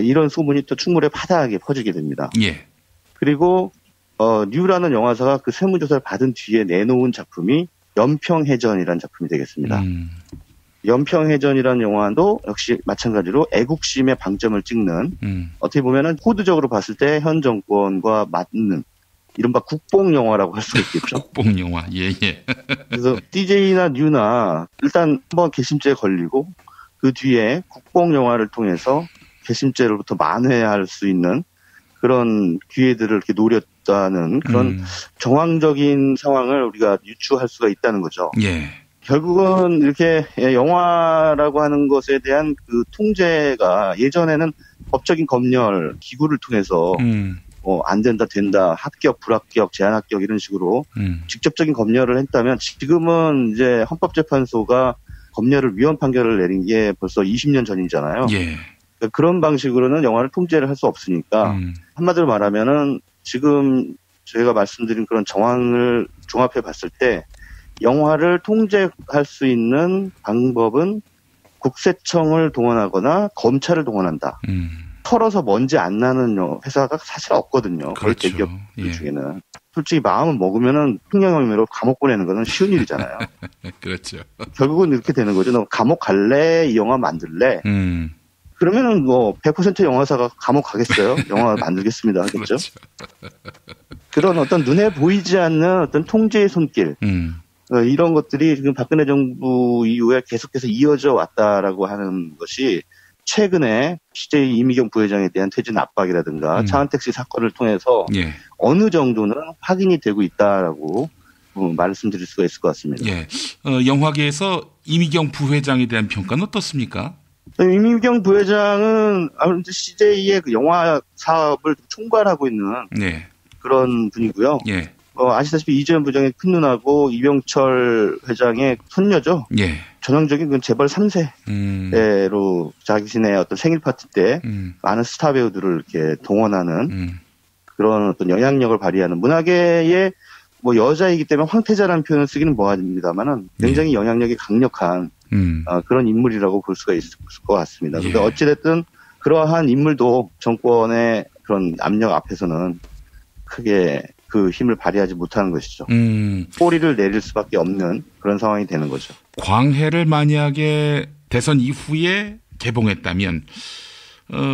이런 소문이 또 충무로에 파다하게 퍼지게 됩니다. 예. 그리고 뉴라는 영화사가 그 세무조사를 받은 뒤에 내놓은 작품이 연평해전이라는 작품이 되겠습니다. 연평해전이라는 영화도 역시 마찬가지로 애국심의 방점을 찍는 어떻게 보면은 코드적으로 봤을 때 현 정권과 맞는 이른바 국뽕 영화라고 할 수 있겠죠. 국뽕 영화, 예. 그래서 DJ나 뉴나 일단 한번 개심죄에 걸리고 그 뒤에 국뽕 영화를 통해서 개심죄로부터 만회할 수 있는 그런 기회들을 이렇게 노렸다는 그런 정황적인 상황을 우리가 유추할 수가 있다는 거죠. 예. 결국은 이렇게 영화라고 하는 것에 대한 그 통제가 예전에는 법적인 검열 기구를 통해서 안 된다, 된다, 합격, 불합격, 제한 합격 이런 식으로 직접적인 검열을 했다면 지금은 이제 헌법재판소가 검열을 위헌 판결을 내린 게 벌써 20년 전이잖아요. 예. 그러니까 그런 방식으로는 영화를 통제를 할 수 없으니까 한마디로 말하면은 지금 저희가 말씀드린 그런 정황을 종합해 봤을 때 영화를 통제할 수 있는 방법은 국세청을 동원하거나 검찰을 동원한다. 털어서 먼지 안 나는 회사가 사실 없거든요. 거의 그렇죠. 대기업들 중에는. 솔직히 마음을 먹으면은 횡령혐의로 감옥 보내는 것은 쉬운 일이잖아요. 그렇죠. 결국은 이렇게 되는 거죠. 너 감옥 갈래? 이 영화 만들래? 그러면은 뭐 100% 영화사가 감옥 가겠어요? 영화 만들겠습니다 하겠죠. 그렇죠. 그런 어떤 눈에 보이지 않는 어떤 통제의 손길 이런 것들이 지금 박근혜 정부 이후에 계속해서 이어져 왔다라고 하는 것이 최근에 CJ 이미경 부회장에 대한 퇴진 압박이라든가 차은택 씨 사건을 통해서 예. 어느 정도는 확인이 되고 있다라고 말씀드릴 수가 있을 것 같습니다. 예. 영화계에서 이미경 부회장에 대한 평가는 어떻습니까? 이미경 부회장은 아무래도 CJ의 그 영화 사업을 총괄하고 있는 네. 그런 분이고요. 예. 아시다시피 이재현 부장의 큰 누나고 이병철 회장의 손녀죠. 예. 전형적인 그 재벌 3세로 자신의 어떤 생일 파티 때 많은 스타 배우들을 이렇게 동원하는 그런 어떤 영향력을 발휘하는 문화계의 뭐 여자이기 때문에 황태자라는 표현을 쓰기는 뭐합니다만은 굉장히 영향력이 강력한 그런 인물이라고 볼 수가 있을 것 같습니다. 그런데 어찌됐든 그러한 인물도 정권의 그런 압력 앞에서는 크게 그 힘을 발휘하지 못하는 것이죠. 꼬리를 내릴 수밖에 없는 그런 상황이 되는 거죠. 광해를 만약에 대선 이후에 개봉했다면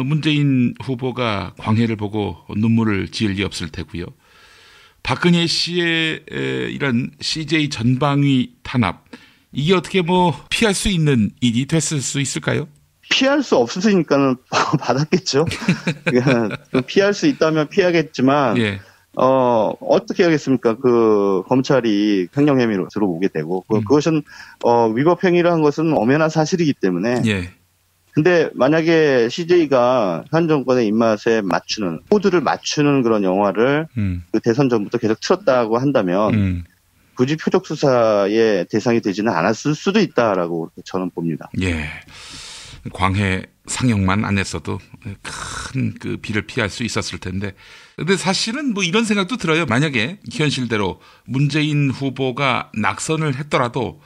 문재인 후보가 광해를 보고 눈물을 지을 리 없을 테고요. 박근혜 씨의 이런 CJ 전방위 탄압, 이게 어떻게 뭐 피할 수 있는 일이 됐을 수 있을까요? 피할 수 없으니까는 받았겠죠. 피할 수 있다면 피하겠지만 예. 어떻게 하겠습니까? 그 검찰이 횡령혐의로 들어오게 되고 그것은 위법 행위를 한 것은 엄연한 사실이기 때문에. 예. 근데 만약에 CJ가 현 정권의 입맛에 맞추는 코드를 맞추는 그런 영화를 그 대선 전부터 계속 틀었다고 한다면 굳이 표적 수사의 대상이 되지는 않았을 수도 있다라고 저는 봅니다. 예. 광해 상영만 안 했어도 큰 그 비를 피할 수 있었을 텐데. 근데 사실은 뭐 이런 생각도 들어요. 만약에 현실대로 문재인 후보가 낙선을 했더라도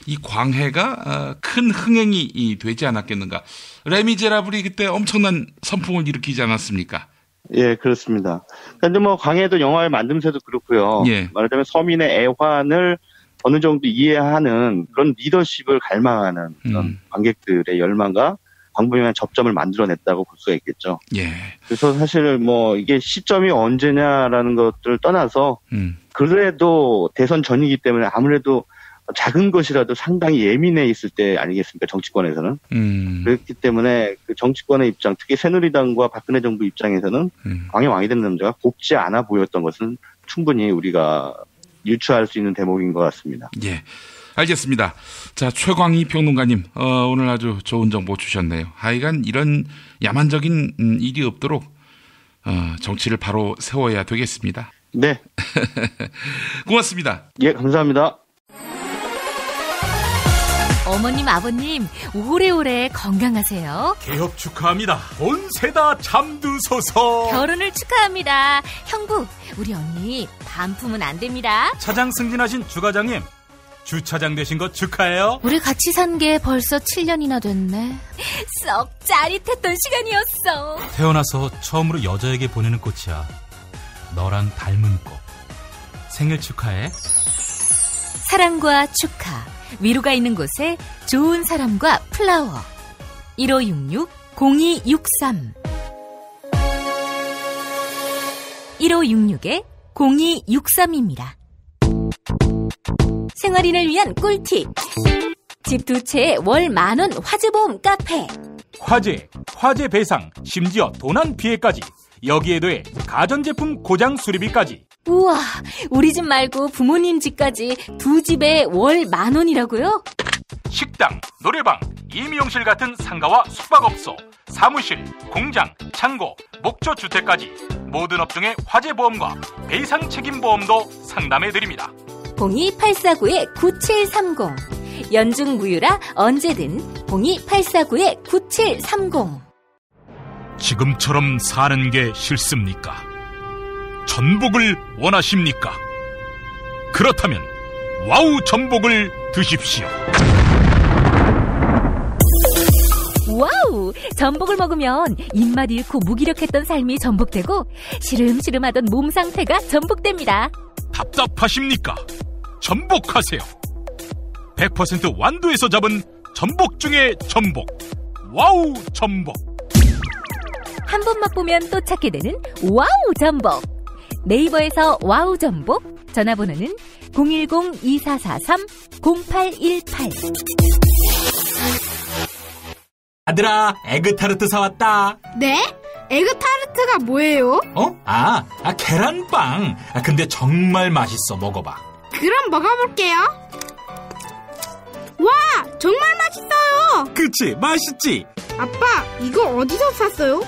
이 광해가 큰 흥행이 되지 않았겠는가. 레미제라블이 그때 엄청난 선풍을 일으키지 않았습니까? 예, 그렇습니다. 근데 뭐 광해도 영화의 만듦새도 그렇고요. 예. 말하자면 서민의 애환을 어느 정도 이해하는 그런 리더십을 갈망하는 그런 관객들의 열망과 광범위한 접점을 만들어냈다고 볼 수가 있겠죠. 예. 그래서 사실 뭐 이게 시점이 언제냐라는 것들을 떠나서 그래도 대선 전이기 때문에 아무래도 작은 것이라도 상당히 예민해 있을 때 아니겠습니까? 정치권에서는. 그렇기 때문에 그 정치권의 입장, 특히 새누리당과 박근혜 정부 입장에서는 광해 왕이 된 남자가 곱지 않아 보였던 것은 충분히 우리가 유추할 수 있는 대목인 것 같습니다. 예. 알겠습니다. 자, 최광희 평론가님, 오늘 아주 좋은 정보 주셨네요. 하여간 이런 야만적인 일이 없도록, 정치를 바로 세워야 되겠습니다. 네. 고맙습니다. 예, 감사합니다. 어머님, 아버님, 오래오래 건강하세요. 개업 축하합니다. 본세다 잠드소서. 결혼을 축하합니다. 형부, 우리 언니 반품은 안 됩니다. 차장 승진하신 주과장님, 주차장 되신 거 축하해요. 우리 같이 산 게 벌써 7년이나 됐네. 썩 짜릿했던 시간이었어. 태어나서 처음으로 여자에게 보내는 꽃이야. 너랑 닮은 꽃. 생일 축하해. 사랑과 축하, 위로가 있는 곳에 좋은 사람과 플라워. 1566-0263 1566-0263입니다. 생활인을 위한 꿀팁. 집 두 채에 월 10,000원 화재보험 카페. 화재 배상, 심지어 도난 피해까지. 여기에 더해 가전제품 고장 수리비까지. 우와, 우리 집 말고 부모님 집까지 두 집에 월 10,000원이라고요? 식당, 노래방, 임용실 같은 상가와 숙박업소, 사무실, 공장, 창고, 목조주택까지 모든 업종의 화재보험과 배상 책임보험도 상담해드립니다. 02849-9730 연중 무휴라 언제든 02849-9730. 지금처럼 사는 게 싫습니까? 전복을 원하십니까? 그렇다면 와우 전복을 드십시오. 와우! 전복을 먹으면 입맛 잃고 무기력했던 삶이 전복되고 시름시름하던 몸 상태가 전복됩니다. 답답하십니까? 전복하세요. 100% 완도에서 잡은 전복 중에 전복. 와우 전복. 한 번 맛보면 또 찾게 되는 와우 전복. 네이버에서 와우 전복, 전화번호는 010-2443-0818. 아들아, 에그타르트 사왔다. 네? 에그타르트가 뭐예요? 계란빵. 근데 정말 맛있어. 먹어봐. 그럼 먹어볼게요. 와, 정말 맛있어요. 그치, 맛있지? 아빠, 이거 어디서 샀어요?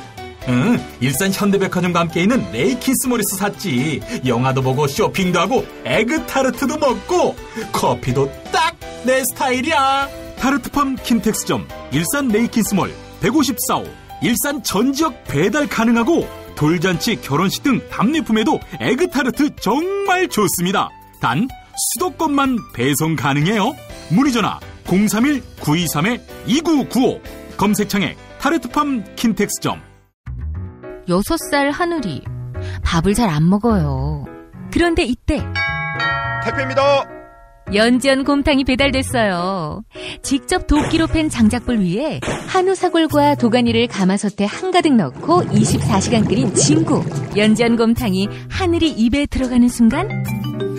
일산 현대백화점과 함께 있는 레이킨스몰에서 샀지. 영화도 보고 쇼핑도 하고 에그타르트도 먹고 커피도 딱 내 스타일이야. 타르트팜 킨텍스점, 일산 레이킨스몰 154호. 일산 전 지역 배달 가능하고 돌잔치, 결혼식 등 답례품에도 에그타르트 정말 좋습니다. 단 수도권만 배송 가능해요. 문의전화 031-923-2995. 검색창에 타르트팜 킨텍스점. 6살 하늘이 밥을 잘 안 먹어요. 그런데 이때 택배입니다. 연지연 곰탕이 배달됐어요. 직접 도끼로 팬 장작불 위에 한우 사골과 도가니를 가마솥에 한가득 넣고 24시간 끓인 진구. 연지연 곰탕이 하늘이 입에 들어가는 순간,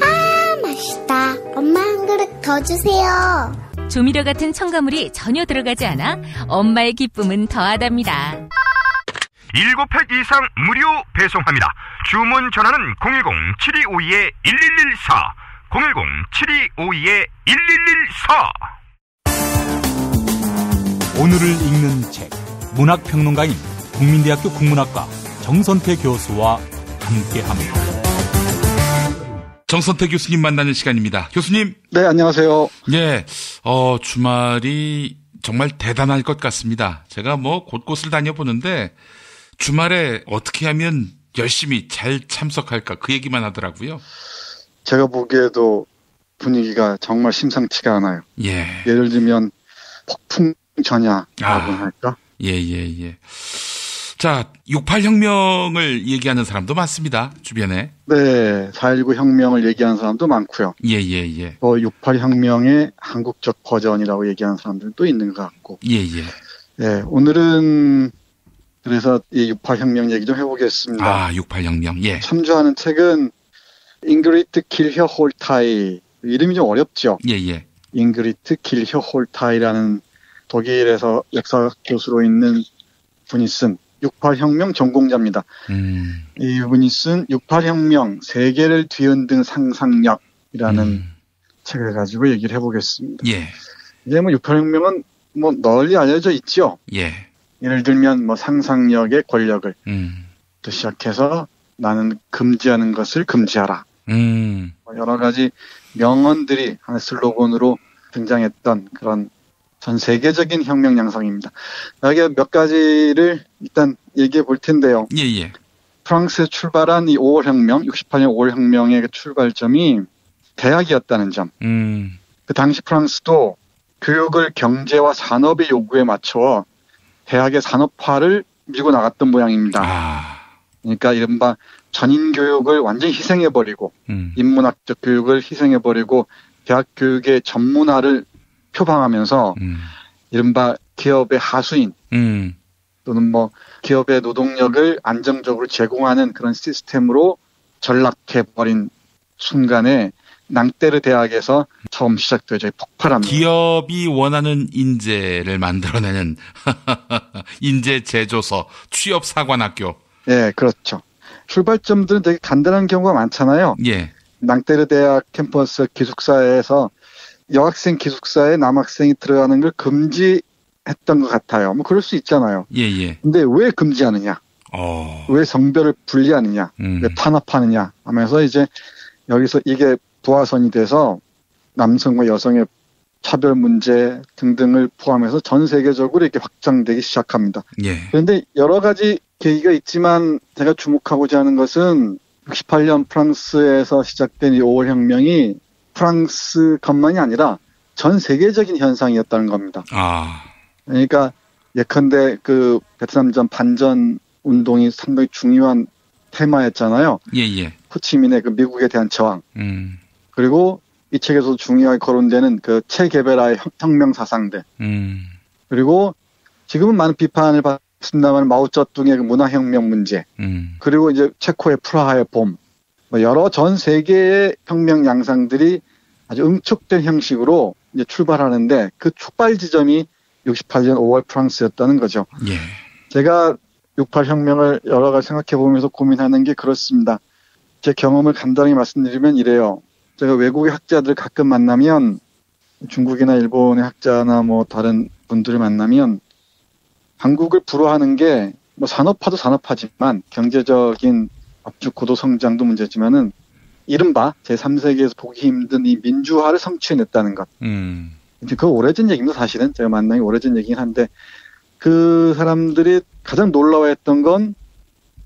아, 맛있다. 엄마 한 그릇 더 주세요. 조미료 같은 첨가물이 전혀 들어가지 않아 엄마의 기쁨은 더하답니다. 7팩 이상 무료 배송합니다. 주문 전화는 010-7252-1114 010-7252-1114. 오늘을 읽는 책, 문학평론가인 국민대학교 국문학과 정선태 교수와 함께합니다. 정선태 교수님 만나는 시간입니다. 교수님. 네, 안녕하세요. 예, 주말이 정말 대단할 것 같습니다. 제가 곳곳을 다녀보는데 주말에 어떻게 하면 열심히 잘 참석할까 그 얘기만 하더라고요. 제가 보기에도 분위기가 정말 심상치가 않아요. 예. 예를 들면 폭풍 전야라고 할까? 예. 자, 68혁명을 얘기하는 사람도 많습니다. 주변에. 네, 4.19 혁명을 얘기하는 사람도 많고요. 예. 68혁명의 한국적 버전이라고 얘기하는 사람들도 있는 것 같고. 예. 네, 오늘은 그래서 이 68혁명 얘기 좀 해보겠습니다. 68혁명. 예. 참조하는 책은 잉그리트 길혀 홀타이. 이름이 좀 어렵죠? 예. 잉그리트 길혀 홀타이라는 독일에서 역사 교수로 있는 분이 쓴 68혁명 전공자입니다. 이분이 쓴 68혁명 세계를 뒤흔든 상상력이라는 책을 가지고 얘기를 해보겠습니다. 예. 이제 68혁명은 널리 알려져 있죠. 예. 예를 들면 상상력의 권력을 또 시작해서 나는 금지하는 것을 금지하라. 여러 가지 명언들이 하나의 슬로건으로 등장했던 그런 전 세계적인 혁명 양상입니다. 여기 몇 가지를 일단 얘기해 볼 텐데요. 예. 프랑스에 출발한 이 5월 혁명, 68년 5월 혁명의 출발점이 대학이었다는 점. 그 당시 프랑스도 교육을 경제와 산업의 요구에 맞춰 대학의 산업화를 밀고 나갔던 모양입니다. 그러니까 이른바 전인 교육을 완전히 희생해버리고 인문학적 교육을 희생해버리고 대학 교육의 전문화를 표방하면서 이른바 기업의 하수인 또는 뭐 기업의 노동력을 안정적으로 제공하는 그런 시스템으로 전락해버린 순간에 낭테르 대학에서 처음 시작되죠. 폭발합니다. 기업이 원하는 인재를 만들어내는 인재 제조소, 취업 사관학교. 예, 그렇죠. 출발점들은 되게 간단한 경우가 많잖아요. 예. 낭테르 대학 캠퍼스 기숙사에서 여학생 기숙사에 남학생이 들어가는 걸 금지했던 것 같아요. 뭐 그럴 수 있잖아요. 예. 근데 왜 금지하느냐? 왜 성별을 분리하느냐? 왜 탄압하느냐? 하면서 이제 여기서 이게 부화선이 돼서 남성과 여성의 차별 문제 등등을 포함해서 전 세계적으로 이렇게 확장되기 시작합니다. 예. 그런데 여러 가지 계기가 있지만 제가 주목하고자 하는 것은 68년 프랑스에서 시작된 이 5월 혁명이 프랑스것만이 아니라 전 세계적인 현상이었다는 겁니다. 그러니까 예컨대 그 베트남전 반전 운동이 상당히 중요한 테마였잖아요. 예. 호치민의 그 미국에 대한 저항. 그리고 이 책에서도 중요하게 거론되는 그 체 게베라의 혁명 사상들. 그리고 지금은 많은 비판을 받습니다만 마오쩌둥의 그 문화혁명 문제. 그리고 이제 체코의 프라하의 봄. 뭐 여러 전 세계의 혁명 양상들이 아주 응축된 형식으로 이제 출발하는데 그 촉발 지점이 68년 5월 프랑스였다는 거죠. 예. 제가 68 혁명을 여러 가지 생각해 보면서 고민하는 게 그렇습니다. 제 경험을 간단히 말씀드리면 이래요. 제가 외국의 학자들 가끔 만나면 중국이나 일본의 학자나 뭐 다른 분들을 만나면 한국을 불허하는 게 뭐 산업화도 산업화지만 경제적인 압축 고도 성장도 문제지만은 이른바 제3세계에서 보기 힘든 이 민주화를 성취해냈다는 것. 그거 오래전 얘기입니다. 사실은 제가 만나기 오래전 얘기긴 한데 그 사람들이 가장 놀라워했던 건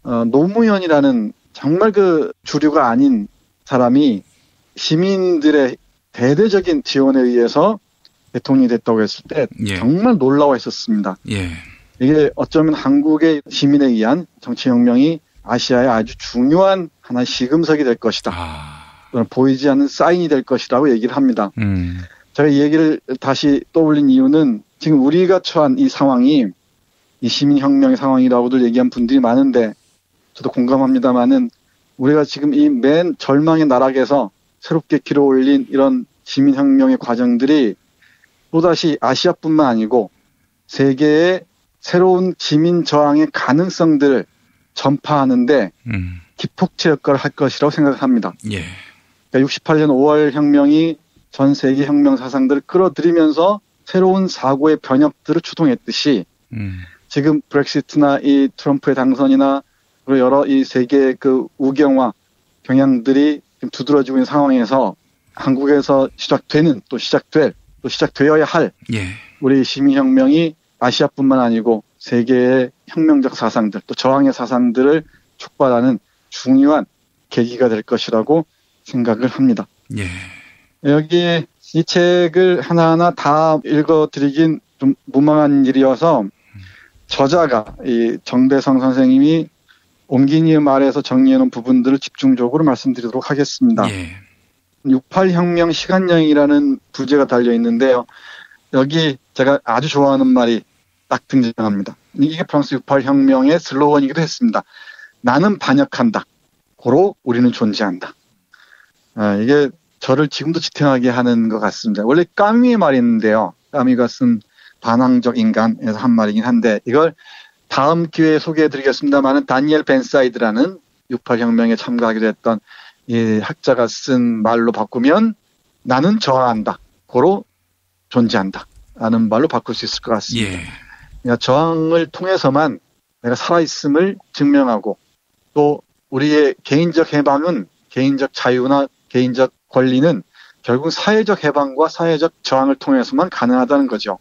노무현이라는 정말 그 주류가 아닌 사람이 시민들의 대대적인 지원에 의해서 대통령이 됐다고 했을 때 정말 놀라워했었습니다. 이게 어쩌면 한국의 시민에 의한 정치혁명이 아시아의 아주 중요한 하나의 시금석이 될 것이다. 또는 보이지 않는 사인이 될 것이라고 얘기를 합니다. 제가 이 얘기를 다시 떠올린 이유는 지금 우리가 처한 이 상황이 이 시민혁명의 상황이라고들 얘기한 분들이 많은데 저도 공감합니다만은 우리가 지금 이 맨 절망의 나락에서 새롭게 길어올린 이런 시민혁명의 과정들이 또다시 아시아뿐만 아니고 세계의 새로운 시민 저항의 가능성들을 전파하는데 기폭제 역할을 할 것이라고 생각합니다. 예. 그러니까 68년 5월 혁명이 전 세계 혁명 사상들을 끌어들이면서 새로운 사고의 변혁들을 추동했듯이 지금 브렉시트나 이 트럼프의 당선이나 그리고 여러 이 세계의 그 우경화 경향들이 두드러지고 있는 상황에서 한국에서 시작되는 또 시작될 또 시작되어야 할 우리 시민혁명이 아시아뿐만 아니고 세계의 혁명적 사상들 또 저항의 사상들을 촉발하는 중요한 계기가 될 것이라고 생각을 합니다. 여기 이 책을 하나하나 다 읽어드리긴 좀 무망한 일이어서 저자가 이 정대성 선생님이 옮기니의 말에서 정리해놓은 부분들을 집중적으로 말씀드리도록 하겠습니다. 68혁명 시간여행이라는 부제가 달려있는데요. 여기 제가 아주 좋아하는 말이 딱 등장합니다. 이게 프랑스 68혁명의 슬로건이기도 했습니다. 나는 반역한다. 고로 우리는 존재한다. 이게 저를 지금도 지탱하게 하는 것 같습니다. 원래 까미의 말이 있는데요. 까미가 쓴 반항적 인간에서 한 말이긴 한데 이걸 다음 기회에 소개해드리겠습니다만은 다니엘 벤사이드라는 68혁명에 참가하기도 했던 이 학자가 쓴 말로 바꾸면 나는 저항한다. 고로 존재한다. 라는 말로 바꿀 수 있을 것 같습니다. 그러니까 저항을 통해서만 내가 살아있음을 증명하고 또 우리의 개인적 해방은 개인적 자유나 개인적 권리는 결국 사회적 해방과 사회적 저항을 통해서만 가능하다는 거죠.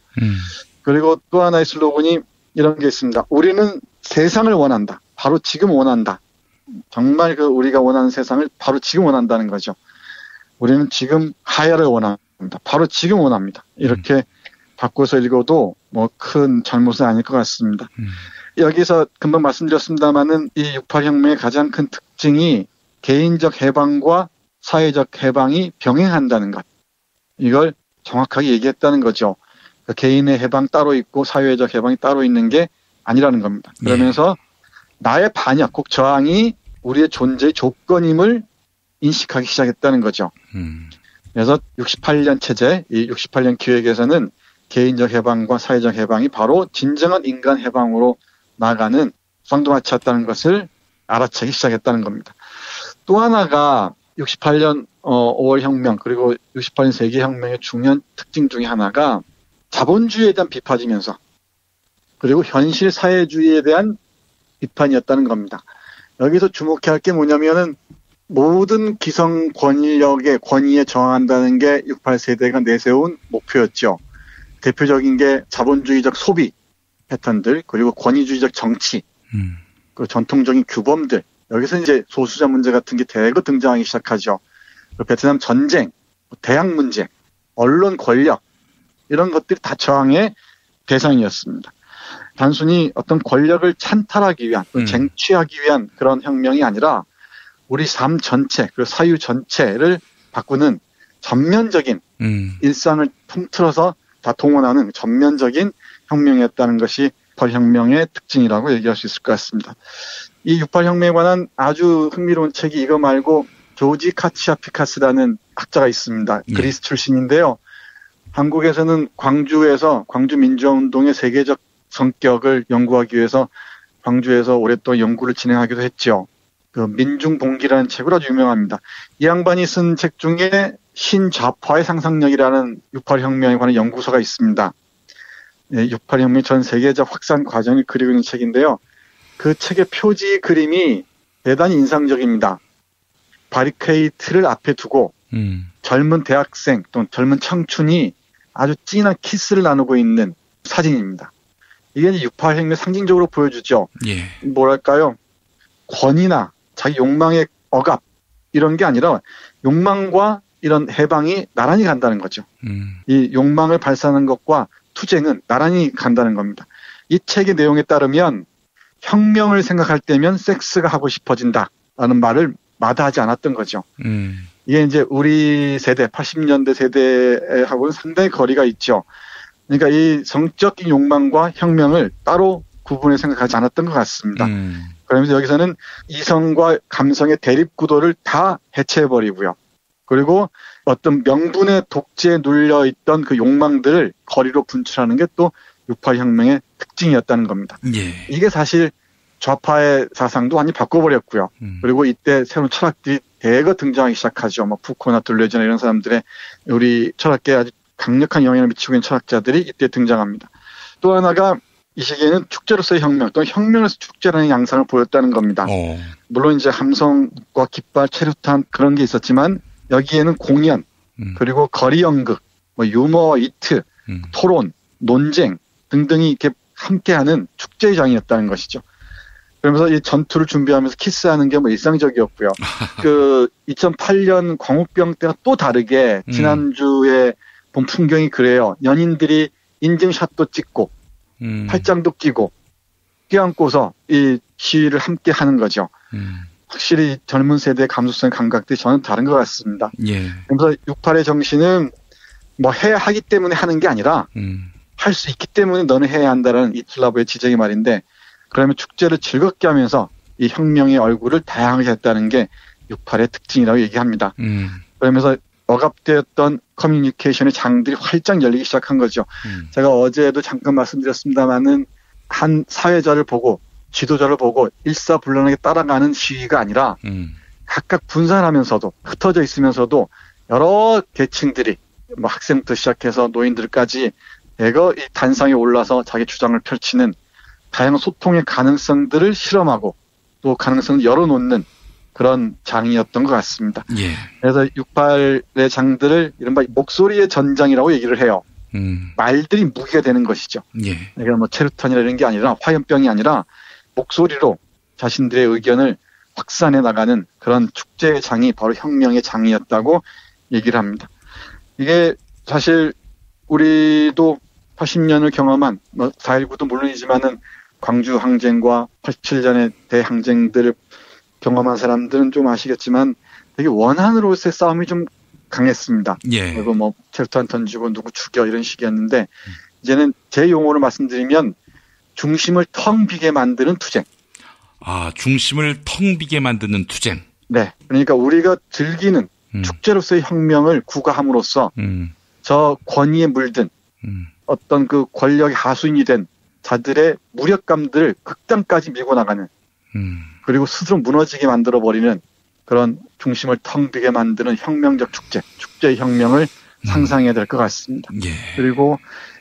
그리고 또 하나의 슬로건이 이런 게 있습니다. 우리는 세상을 원한다. 바로 지금 원한다. 정말 그 우리가 원하는 세상을 바로 지금 원한다는 거죠. 우리는 지금 하야를 원한다. 바로 지금 원합니다. 이렇게 바꿔서 읽어도 뭐 큰 잘못은 아닐 것 같습니다. 여기서 금방 말씀드렸습니다마는 이 68혁명의 가장 큰 특징이 개인적 해방과 사회적 해방이 병행한다는 것. 이걸 정확하게 얘기했다는 거죠. 그러니까 개인의 해방 따로 있고 사회적 해방이 따로 있는 게 아니라는 겁니다. 그러면서 나의 반역, 꼭 저항이 우리의 존재의 조건임을 인식하기 시작했다는 거죠. 그래서 68년 체제, 이 68년 기획에서는 개인적 해방과 사회적 해방이 바로 진정한 인간 해방으로 나가는 쌍두마치였다는 것을 알아채기 시작했다는 겁니다. 또 하나가 68년 5월 혁명 그리고 68년 세계혁명의 중요한 특징 중에 하나가 자본주의에 대한 비판이면서 그리고 현실 사회주의에 대한 비판이었다는 겁니다. 여기서 주목해야 할 게 뭐냐면은 모든 기성 권력의 권위에 저항한다는 게 68세대가 내세운 목표였죠. 대표적인 게 자본주의적 소비 패턴들 그리고 권위주의적 정치 그리고 전통적인 규범들 여기서 이제 소수자 문제 같은 게 대거 등장하기 시작하죠. 베트남 전쟁, 대학 문제, 언론 권력 이런 것들이 다 저항의 대상이었습니다. 단순히 어떤 권력을 찬탈하기 위한 또 쟁취하기 위한 그런 혁명이 아니라 우리 삶 전체 그리고 사유 전체를 바꾸는 전면적인 일상을 통틀어서 다 동원하는 전면적인 혁명이었다는 것이 68혁명의 특징이라고 얘기할 수 있을 것 같습니다. 이 68혁명에 관한 아주 흥미로운 책이 이거 말고 조지 카치아피카스라는 학자가 있습니다. 그리스 출신인데요. 한국에서는 광주에서 광주 민주화운동의 세계적 성격을 연구하기 위해서 광주에서 오랫동안 연구를 진행하기도 했죠. 그 민중봉기라는 책으로 아주 유명합니다. 이 양반이 쓴 책 중에 신좌파의 상상력이라는 68혁명에 관한 연구서가 있습니다. 68혁명 전 세계적 확산 과정을 그리고 있는 책인데요. 그 책의 표지 그림이 대단히 인상적입니다. 바리케이트를 앞에 두고 젊은 대학생 또는 젊은 청춘이 아주 진한 키스를 나누고 있는 사진입니다. 이게 68혁명 상징적으로 보여주죠. 뭐랄까요? 권위나 자기 욕망의 억압 이런 게 아니라 욕망과 이런 해방이 나란히 간다는 거죠. 이 욕망을 발산하는 것과 투쟁은 나란히 간다는 겁니다. 이 책의 내용에 따르면 혁명을 생각할 때면 섹스가 하고 싶어진다라는 말을 마다하지 않았던 거죠. 이게 이제 우리 세대, 80년대 세대하고는 상당히 거리가 있죠. 그러니까 이 성적인 욕망과 혁명을 따로 구분해 생각하지 않았던 것 같습니다. 그러면서 여기서는 이성과 감성의 대립 구도를 다 해체해버리고요. 그리고 어떤 명분의 독재에 눌려있던 그 욕망들을 거리로 분출하는 게 또 68혁명의 특징이었다는 겁니다. 이게 사실 좌파의 사상도 완전히 바꿔버렸고요. 그리고 이때 새로운 철학들이 대거 등장하기 시작하죠. 뭐 푸코나 둘레즈나 이런 사람들의 우리 철학계에 아주 강력한 영향을 미치고 있는 철학자들이 이때 등장합니다. 또 하나가 이 시기에는 축제로서의 혁명, 또 혁명에서 축제라는 양상을 보였다는 겁니다. 물론 이제 함성과 깃발, 체류탄 그런 게 있었지만 여기에는 공연, 그리고 거리 연극, 뭐 유머, 이트, 토론, 논쟁 등등이 이렇게 함께하는 축제의 장이었다는 것이죠. 그러면서 이 전투를 준비하면서 키스하는 게 뭐 일상적이었고요. 그 2008년 광우병 때와 또 다르게 지난주에 본 풍경이 그래요. 연인들이 인증샷도 찍고 팔짱도 끼고 껴안고서 이 시위를 함께 하는 거죠. 확실히 젊은 세대의 감수성 감각들이 저는 다른 것 같습니다. 그래서 68의 정신은 뭐 해야 하기 때문에 하는 게 아니라 할 수 있기 때문에 너는 해야 한다는 이틀라브의 지적이 말인데 그러면 축제를 즐겁게 하면서 이 혁명의 얼굴을 다양하게 했다는 게 68의 특징이라고 얘기합니다. 그러면서 억압되었던 커뮤니케이션의 장들이 활짝 열리기 시작한 거죠. 제가 어제도 잠깐 말씀드렸습니다만은 한 사회자를 보고 지도자를 보고 일사불란하게 따라가는 시위가 아니라 각각 분산하면서도 흩어져 있으면서도 여러 계층들이 뭐 학생부터 시작해서 노인들까지 대거 이 단상에 올라서 자기 주장을 펼치는 다양한 소통의 가능성들을 실험하고 또 가능성을 열어놓는 그런 장이었던 것 같습니다. 그래서 68의 장들을 이른바 목소리의 전장이라고 얘기를 해요. 말들이 무기가 되는 것이죠. 그러니까 뭐 체류탄이나 이런 게 아니라 화염병이 아니라 목소리로 자신들의 의견을 확산해 나가는 그런 축제의 장이 바로 혁명의 장이었다고 얘기를 합니다. 이게 사실 우리도 80년을 경험한 4.19도 물론이지만은 광주 항쟁과 87년의 대항쟁들을 경험한 사람들은 좀 아시겠지만 되게 원한으로서의 싸움이 좀 강했습니다. 예. 그리고 뭐 체류탄 던지고 누구 죽여 이런 식이었는데 이제는 제 용어로 말씀드리면 중심을 텅 비게 만드는 투쟁. 아, 중심을 텅 비게 만드는 투쟁. 네. 그러니까 우리가 즐기는 축제로서의 혁명을 구가함으로써 저 권위에 물든 어떤 그 권력의 하수인이 된 자들의 무력감들을 극단까지 밀고 나가는 그리고 스스로 무너지게 만들어버리는 그런 중심을 텅 비게 만드는 혁명적 축제, 축제의 혁명을 상상해야 될 것 같습니다. 예. 그리고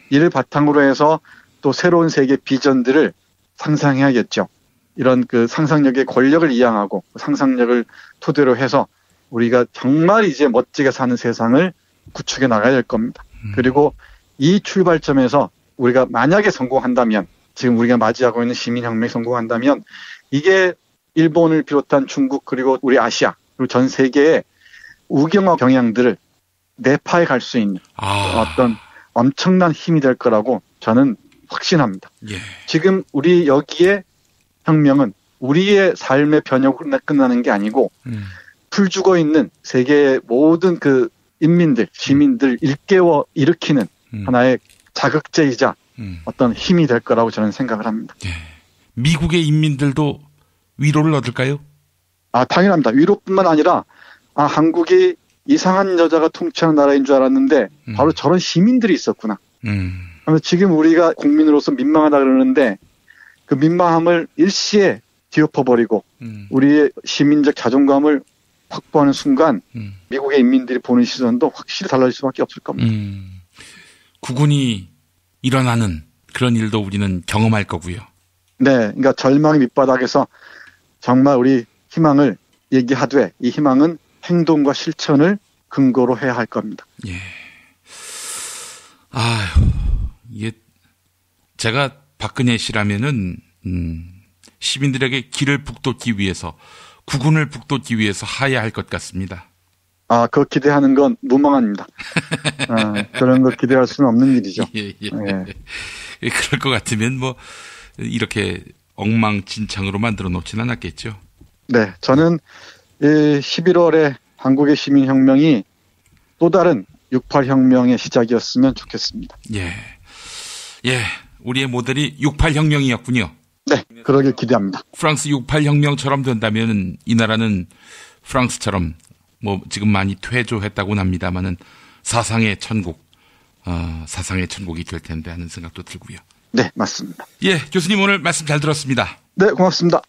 이를 바탕으로 해서 또 새로운 세계 비전들을 상상해야겠죠. 이런 그 상상력의 권력을 이양하고 상상력을 토대로 해서 우리가 정말 이제 멋지게 사는 세상을 구축해 나가야 될 겁니다. 그리고 이 출발점에서 우리가 만약에 성공한다면 지금 우리가 맞이하고 있는 시민혁명이 성공한다면 이게 일본을 비롯한 중국 그리고 우리 아시아 그리고 전 세계의 우경화 경향들을 내파해 갈 수 있는 어떤 엄청난 힘이 될 거라고 저는 확신합니다. 예. 지금 우리 여기에 혁명은 우리의 삶의 변혁으로 끝나는 게 아니고 풀 죽어 있는 세계의 모든 그 인민들, 시민들 일깨워 일으키는 하나의 자극제이자 어떤 힘이 될 거라고 저는 생각을 합니다. 예. 미국의 인민들도 위로를 얻을까요? 아, 당연합니다. 위로뿐만 아니라 한국이 이상한 여자가 통치하는 나라인 줄 알았는데 바로 저런 시민들이 있었구나. 그래서 지금 우리가 국민으로서 민망하다 그러는데 그 민망함을 일시에 뒤엎어버리고 우리의 시민적 자존감을 확보하는 순간 미국의 인민들이 보는 시선도 확실히 달라질 수밖에 없을 겁니다. 국군이 일어나는 그런 일도 우리는 경험할 거고요. 네, 그러니까 절망의 밑바닥에서 정말 우리 희망을 얘기하되 이 희망은 행동과 실천을 근거로 해야 할 겁니다. 예. 아휴, 이게 제가 박근혜 씨라면은 시민들에게 길을 북돋기 위해서 국군을 북돋기 위해서 하야할 것 같습니다. 아, 그거 기대하는 건 무망합니다. 그런 거 기대할 수는 없는 일이죠. 예. 그럴 것 같으면 뭐 이렇게 엉망진창으로 만들어 놓지는 않았겠죠. 네, 저는 11월에 한국의 시민혁명이 또 다른 68혁명의 시작이었으면 좋겠습니다. 예, 우리의 모델이 68혁명이었군요. 네, 그러길 기대합니다. 프랑스 68혁명처럼 된다면 이 나라는 프랑스처럼 뭐 지금 많이 퇴조했다고는 합니다만은 사상의 천국이 될 텐데 하는 생각도 들고요. 네, 맞습니다. 예, 교수님 오늘 말씀 잘 들었습니다. 네, 고맙습니다.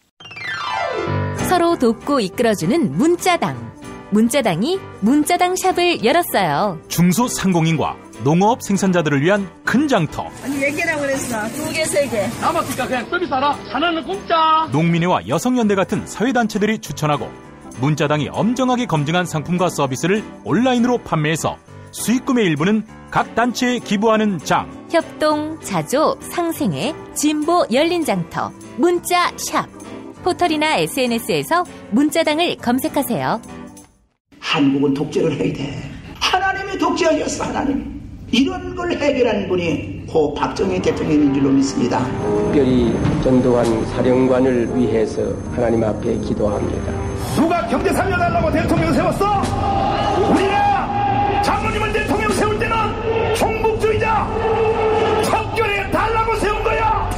서로 돕고 이끌어주는 문자당. 문자당이 문자당 샵을 열었어요. 중소상공인과 농업 생산자들을 위한 큰 장터. 아니 몇 개라고 그랬어? 2개, 3개. 남았으니까 그냥 서비스 하나. 하나는 공짜. 농민회와 여성연대 같은 사회단체들이 추천하고 문자당이 엄정하게 검증한 상품과 서비스를 온라인으로 판매해서 수익금의 일부는 각 단체에 기부하는 장. 협동, 자조, 상생회, 진보 열린 장터, 문자샵. 포털이나 SNS에서 문자당을 검색하세요. 한국은 독재를 해야 돼. 하나님이 독재하셨어, 하나님. 이런 걸 해결하는 분이 고 박정희 대통령인 줄로 믿습니다. 특별히 전두환 사령관을 위해서 하나님 앞에 기도합니다. 누가 경제 살려달라고 대통령 세웠어? 우리가 장모님을 대통령 세울 때는 종북주의자 척결해 달라고 세운 거야.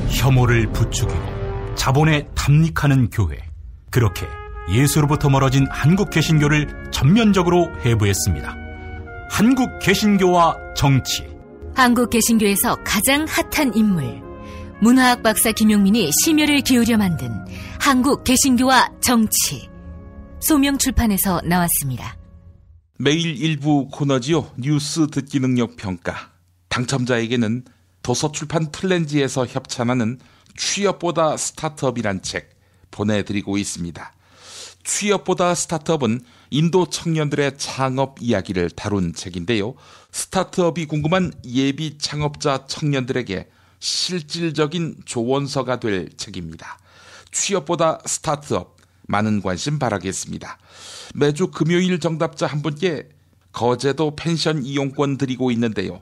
혐오를 부추기고 자본에 탐닉하는 교회. 그렇게 예수로부터 멀어진 한국 개신교를 전면적으로 해부했습니다. 한국 개신교와 정치. 한국 개신교에서 가장 핫한 인물. 문화학 박사 김용민이 심혈을 기울여 만든 한국 개신교와 정치. 소명출판에서 나왔습니다. 매일 일부 코너지요. 뉴스 듣기 능력 평가. 당첨자에게는 도서출판 플랜지에서 협찬하는 취업보다 스타트업이란 책 보내드리고 있습니다. 취업보다 스타트업은 인도 청년들의 창업 이야기를 다룬 책인데요. 스타트업이 궁금한 예비 창업자 청년들에게 실질적인 조언서가 될 책입니다. 취업보다 스타트업 많은 관심 바라겠습니다. 매주 금요일 정답자 한 분께 거제도 펜션 이용권 드리고 있는데요.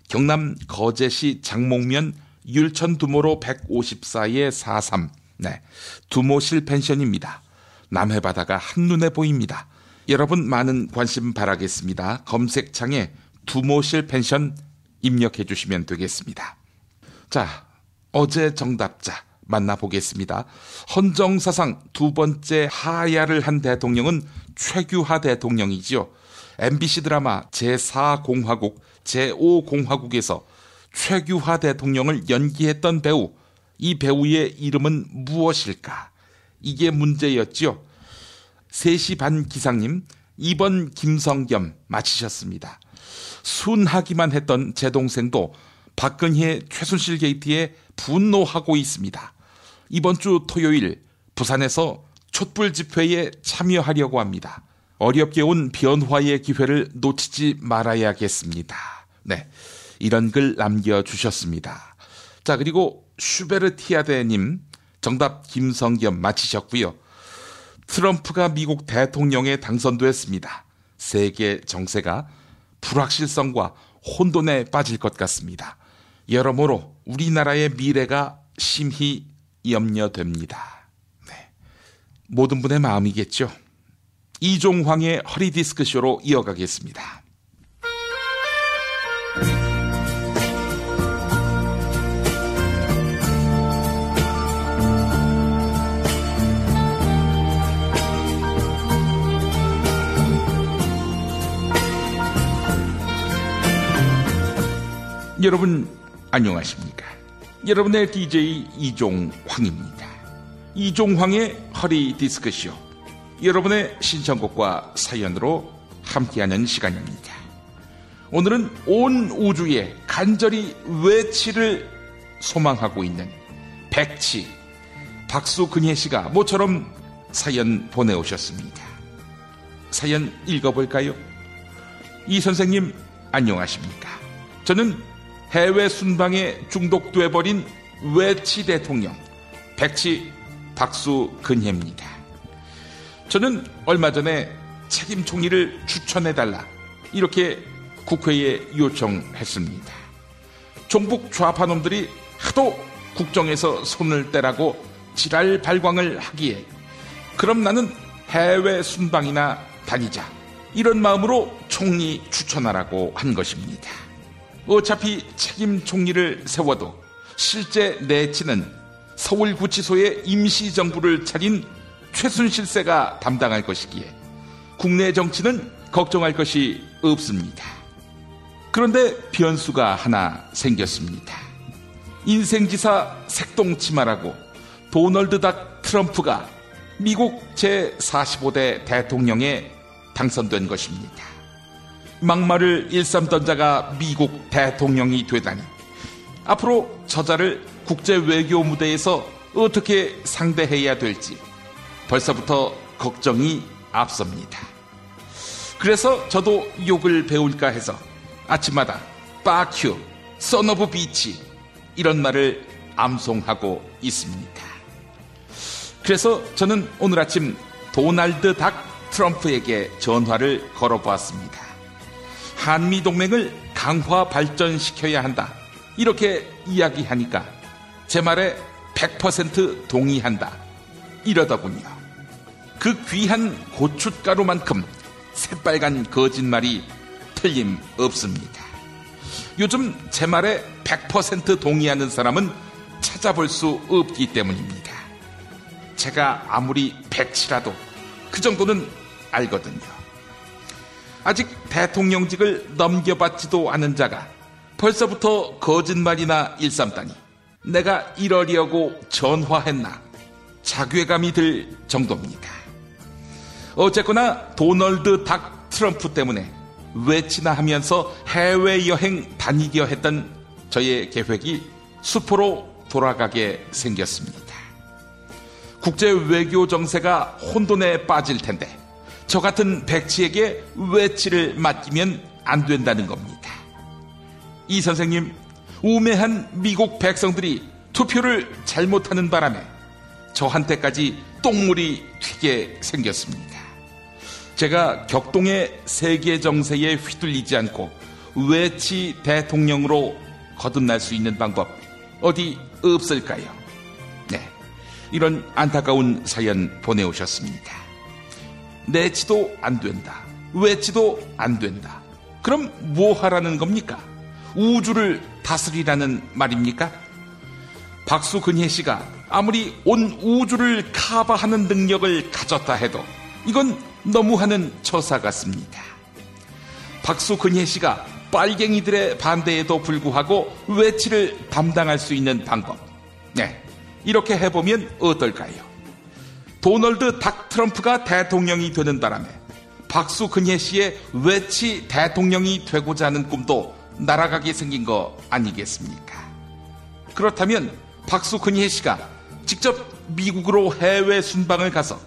경남 거제시 장목면 율천 두모로 154-43. 네, 두모실 펜션입니다. 남해바다가 한눈에 보입니다. 여러분 많은 관심 바라겠습니다. 검색창에 두모실 펜션 입력해 주시면 되겠습니다. 자, 어제 정답자 만나보겠습니다. 헌정사상 두 번째 하야를 한 대통령은 최규하 대통령이지요. MBC 드라마 제4공화국, 제5공화국에서 최규하 대통령을 연기했던 배우, 이 배우의 이름은 무엇일까? 이게 문제였죠. 3시 반 기상님, 2번 김성겸 맞히셨습니다. 순하기만 했던 제 동생도 박근혜 최순실 게이트에 분노하고 있습니다. 이번 주 토요일 부산에서 촛불 집회에 참여하려고 합니다. 어렵게 온 변화의 기회를 놓치지 말아야겠습니다. 네, 이런 글 남겨주셨습니다. 자, 그리고 슈베르티아데님 정답 김성겸 맞히셨고요. 트럼프가 미국 대통령에 당선됐습니다. 세계 정세가 불확실성과 혼돈에 빠질 것 같습니다. 여러모로 우리나라의 미래가 심히 염려됩니다. 네, 모든 분의 마음이겠죠. 이종황의 허리디스크쇼로 이어가겠습니다. 여러분 안녕하십니까? 여러분의 DJ 이종황입니다. 이종황의 허리디스크쇼, 여러분의 신청곡과 사연으로 함께하는 시간입니다. 오늘은 온 우주에 간절히 외치를 소망하고 있는 백치 박수근혜씨가 모처럼 사연 보내오셨습니다. 사연 읽어볼까요? 이 선생님 안녕하십니까? 저는 해외 순방에 중독돼버린 외치 대통령 백치 박수근혜입니다. 저는 얼마 전에 책임 총리를 추천해달라 이렇게 국회에 요청했습니다. 종북 좌파 놈들이 하도 국정에서 손을 떼라고 지랄 발광을 하기에 그럼 나는 해외 순방이나 다니자 이런 마음으로 총리 추천하라고 한 것입니다. 어차피 책임 총리를 세워도 실제 내치는 서울구치소에 임시정부를 차린 최순실세가 담당할 것이기에 국내 정치는 걱정할 것이 없습니다. 그런데 변수가 하나 생겼습니다. 인생지사 색동치마라고 도널드 닥 트럼프가 미국 제45대 대통령에 당선된 것입니다. 막말을 일삼던 자가 미국 대통령이 되다니 앞으로 저자를 국제 외교 무대에서 어떻게 상대해야 될지 벌써부터 걱정이 앞섭니다. 그래서 저도 욕을 배울까 해서 아침마다 빠큐, 선오브 비치 이런 말을 암송하고 있습니다. 그래서 저는 오늘 아침 도널드 닥 트럼프에게 전화를 걸어보았습니다. 한미동맹을 강화 발전시켜야 한다 이렇게 이야기하니까 제 말에 100% 동의한다 이러더군요. 그 귀한 고춧가루만큼 새빨간 거짓말이 틀림없습니다. 요즘 제 말에 100% 동의하는 사람은 찾아볼 수 없기 때문입니다. 제가 아무리 백치라도 그 정도는 알거든요. 아직 대통령직을 넘겨받지도 않은 자가 벌써부터 거짓말이나 일삼다니 내가 이러려고 전화했나 자괴감이 들 정도입니다. 어쨌거나 도널드 닥 트럼프 때문에 외치나 하면서 해외여행 다니려 했던 저의 계획이 수포로 돌아가게 생겼습니다. 국제 외교 정세가 혼돈에 빠질 텐데 저 같은 백치에게 외치를 맡기면 안 된다는 겁니다. 이 선생님, 우매한 미국 백성들이 투표를 잘못하는 바람에 저한테까지 똥물이 튀게 생겼습니다. 제가 격동의 세계 정세에 휘둘리지 않고 외치 대통령으로 거듭날 수 있는 방법 어디 없을까요? 네, 이런 안타까운 사연 보내오셨습니다. 내치도 안 된다, 외치도 안 된다. 그럼 뭐 하라는 겁니까? 우주를 다스리라는 말입니까? 박수근혜 씨가 아무리 온 우주를 커버하는 능력을 가졌다 해도 이건 너무하는 처사 같습니다. 박수근혜 씨가 빨갱이들의 반대에도 불구하고 외치를 담당할 수 있는 방법, 네, 이렇게 해보면 어떨까요? 도널드 닥 트럼프가 대통령이 되는 바람에 박수근혜 씨의 외치 대통령이 되고자 하는 꿈도 날아가게 생긴 거 아니겠습니까? 그렇다면 박수근혜 씨가 직접 미국으로 해외 순방을 가서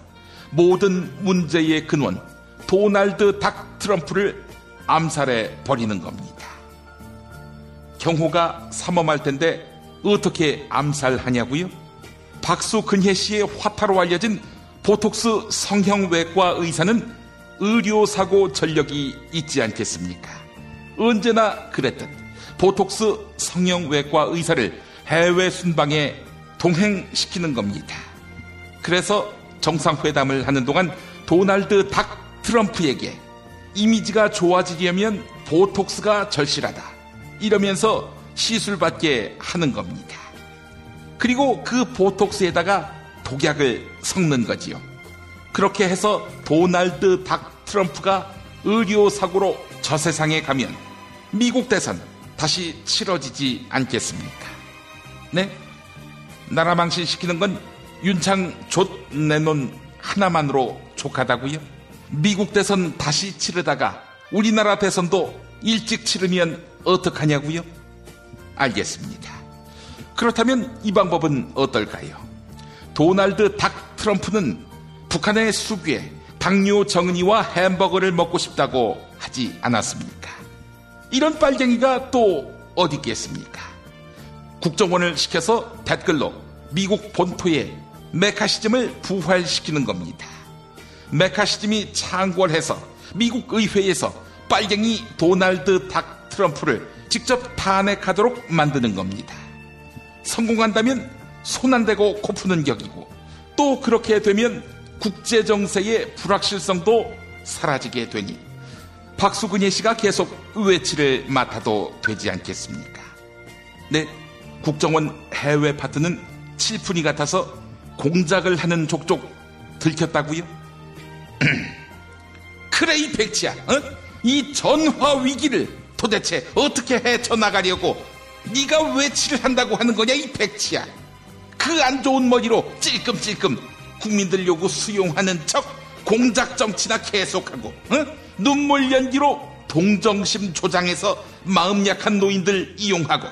모든 문제의 근원 도널드 닥 트럼프를 암살해 버리는 겁니다. 경호가 삼엄할 텐데 어떻게 암살하냐고요? 박수근혜 씨의 화타로 알려진 보톡스 성형외과 의사는 의료사고 전력이 있지 않겠습니까? 언제나 그랬듯 보톡스 성형외과 의사를 해외 순방에 동행시키는 겁니다. 그래서 정상회담을 하는 동안 도널드 닥 트럼프에게 이미지가 좋아지려면 보톡스가 절실하다 이러면서 시술받게 하는 겁니다. 그리고 그 보톡스에다가 독약을 섞는 거지요. 그렇게 해서 도널드 닥 트럼프가 의료사고로 저 세상에 가면 미국 대선 다시 치러지지 않겠습니까? 네? 나라 망신시키는 건 윤창 좆 내놓은 하나만으로 족하다고요? 미국 대선 다시 치르다가 우리나라 대선도 일찍 치르면 어떡하냐고요? 알겠습니다. 그렇다면 이 방법은 어떨까요? 도널드 닥 트럼프는 북한의 수규에 당뇨 정은이와 햄버거를 먹고 싶다고 하지 않았습니까? 이런 빨갱이가 또 어디 있겠습니까? 국정원을 시켜서 댓글로 미국 본토에 메카시즘을 부활시키는 겁니다. 메카시즘이 창궐해서 미국 의회에서 빨갱이 도널드 닥 트럼프를 직접 탄핵하도록 만드는 겁니다. 성공한다면 손 안 대고 코 푸는 격이고, 또 그렇게 되면 국제정세의 불확실성도 사라지게 되니 박수근혜 씨가 계속 외치를 맡아도 되지 않겠습니까? 네, 국정원 해외 파트는 칠푼이 같아서 공작을 하는 족족 들켰다고요? 그래 이 백치야, 이 전화 위기를 도대체 어떻게 헤쳐나가려고 네가 외치를 한다고 하는 거냐 이 백치야. 그 안 좋은 머리로 찔끔찔끔 국민들 요구 수용하는 척 공작 정치나 계속하고, 눈물 연기로 동정심 조장해서 마음 약한 노인들 이용하고,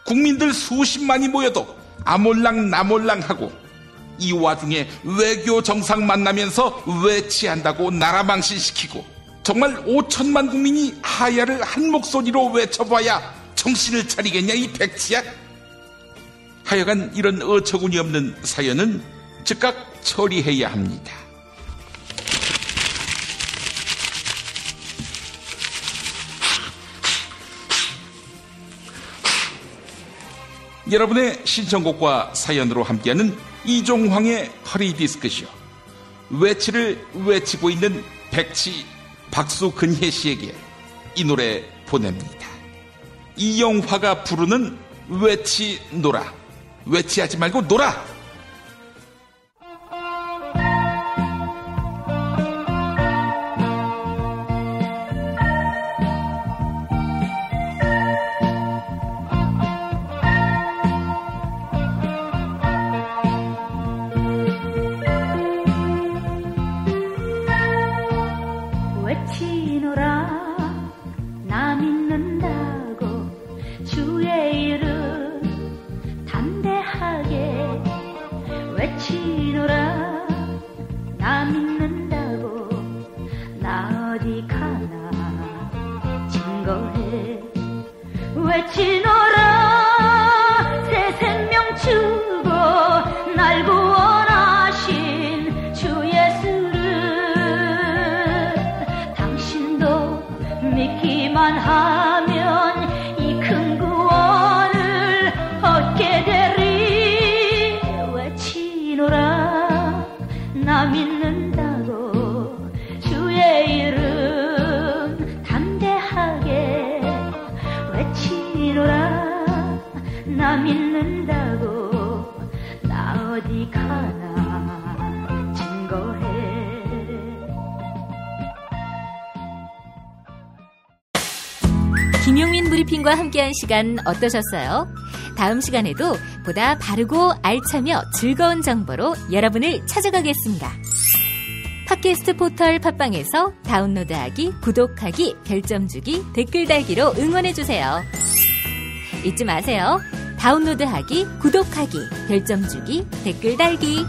국민들 수십만이 모여도 아몰랑 나몰랑하고, 이 와중에 외교 정상 만나면서 외치한다고 나라 망신시키고, 정말 5천만 국민이 하야를 한 목소리로 외쳐봐야 정신을 차리겠냐 이 백치야. 하여간 이런 어처구니 없는 사연은 즉각 처리해야 합니다. 여러분의 신청곡과 사연으로 함께하는 이종황의 허리디스크쇼. 외치를 외치고 있는 백치 박수근혜 씨에게 이 노래 보냅니다. 이영화가 부르는 외치 놀아. 외치하지 말고 놀아. 날 구원하신 주 예수를 외치노라 나 믿는다고 주의 이름 담대하게 외치노라 나 믿는다고 나 어디 가나 증거해. 김용민 브리핑과 함께한 시간 어떠셨어요? 다음 시간에도 보다 바르고 알차며 즐거운 정보로 여러분을 찾아가겠습니다. 팟캐스트 포털 팟빵에서 다운로드하기, 구독하기, 별점 주기, 댓글 달기로 응원해주세요. 잊지 마세요. 다운로드하기, 구독하기, 별점 주기, 댓글 달기.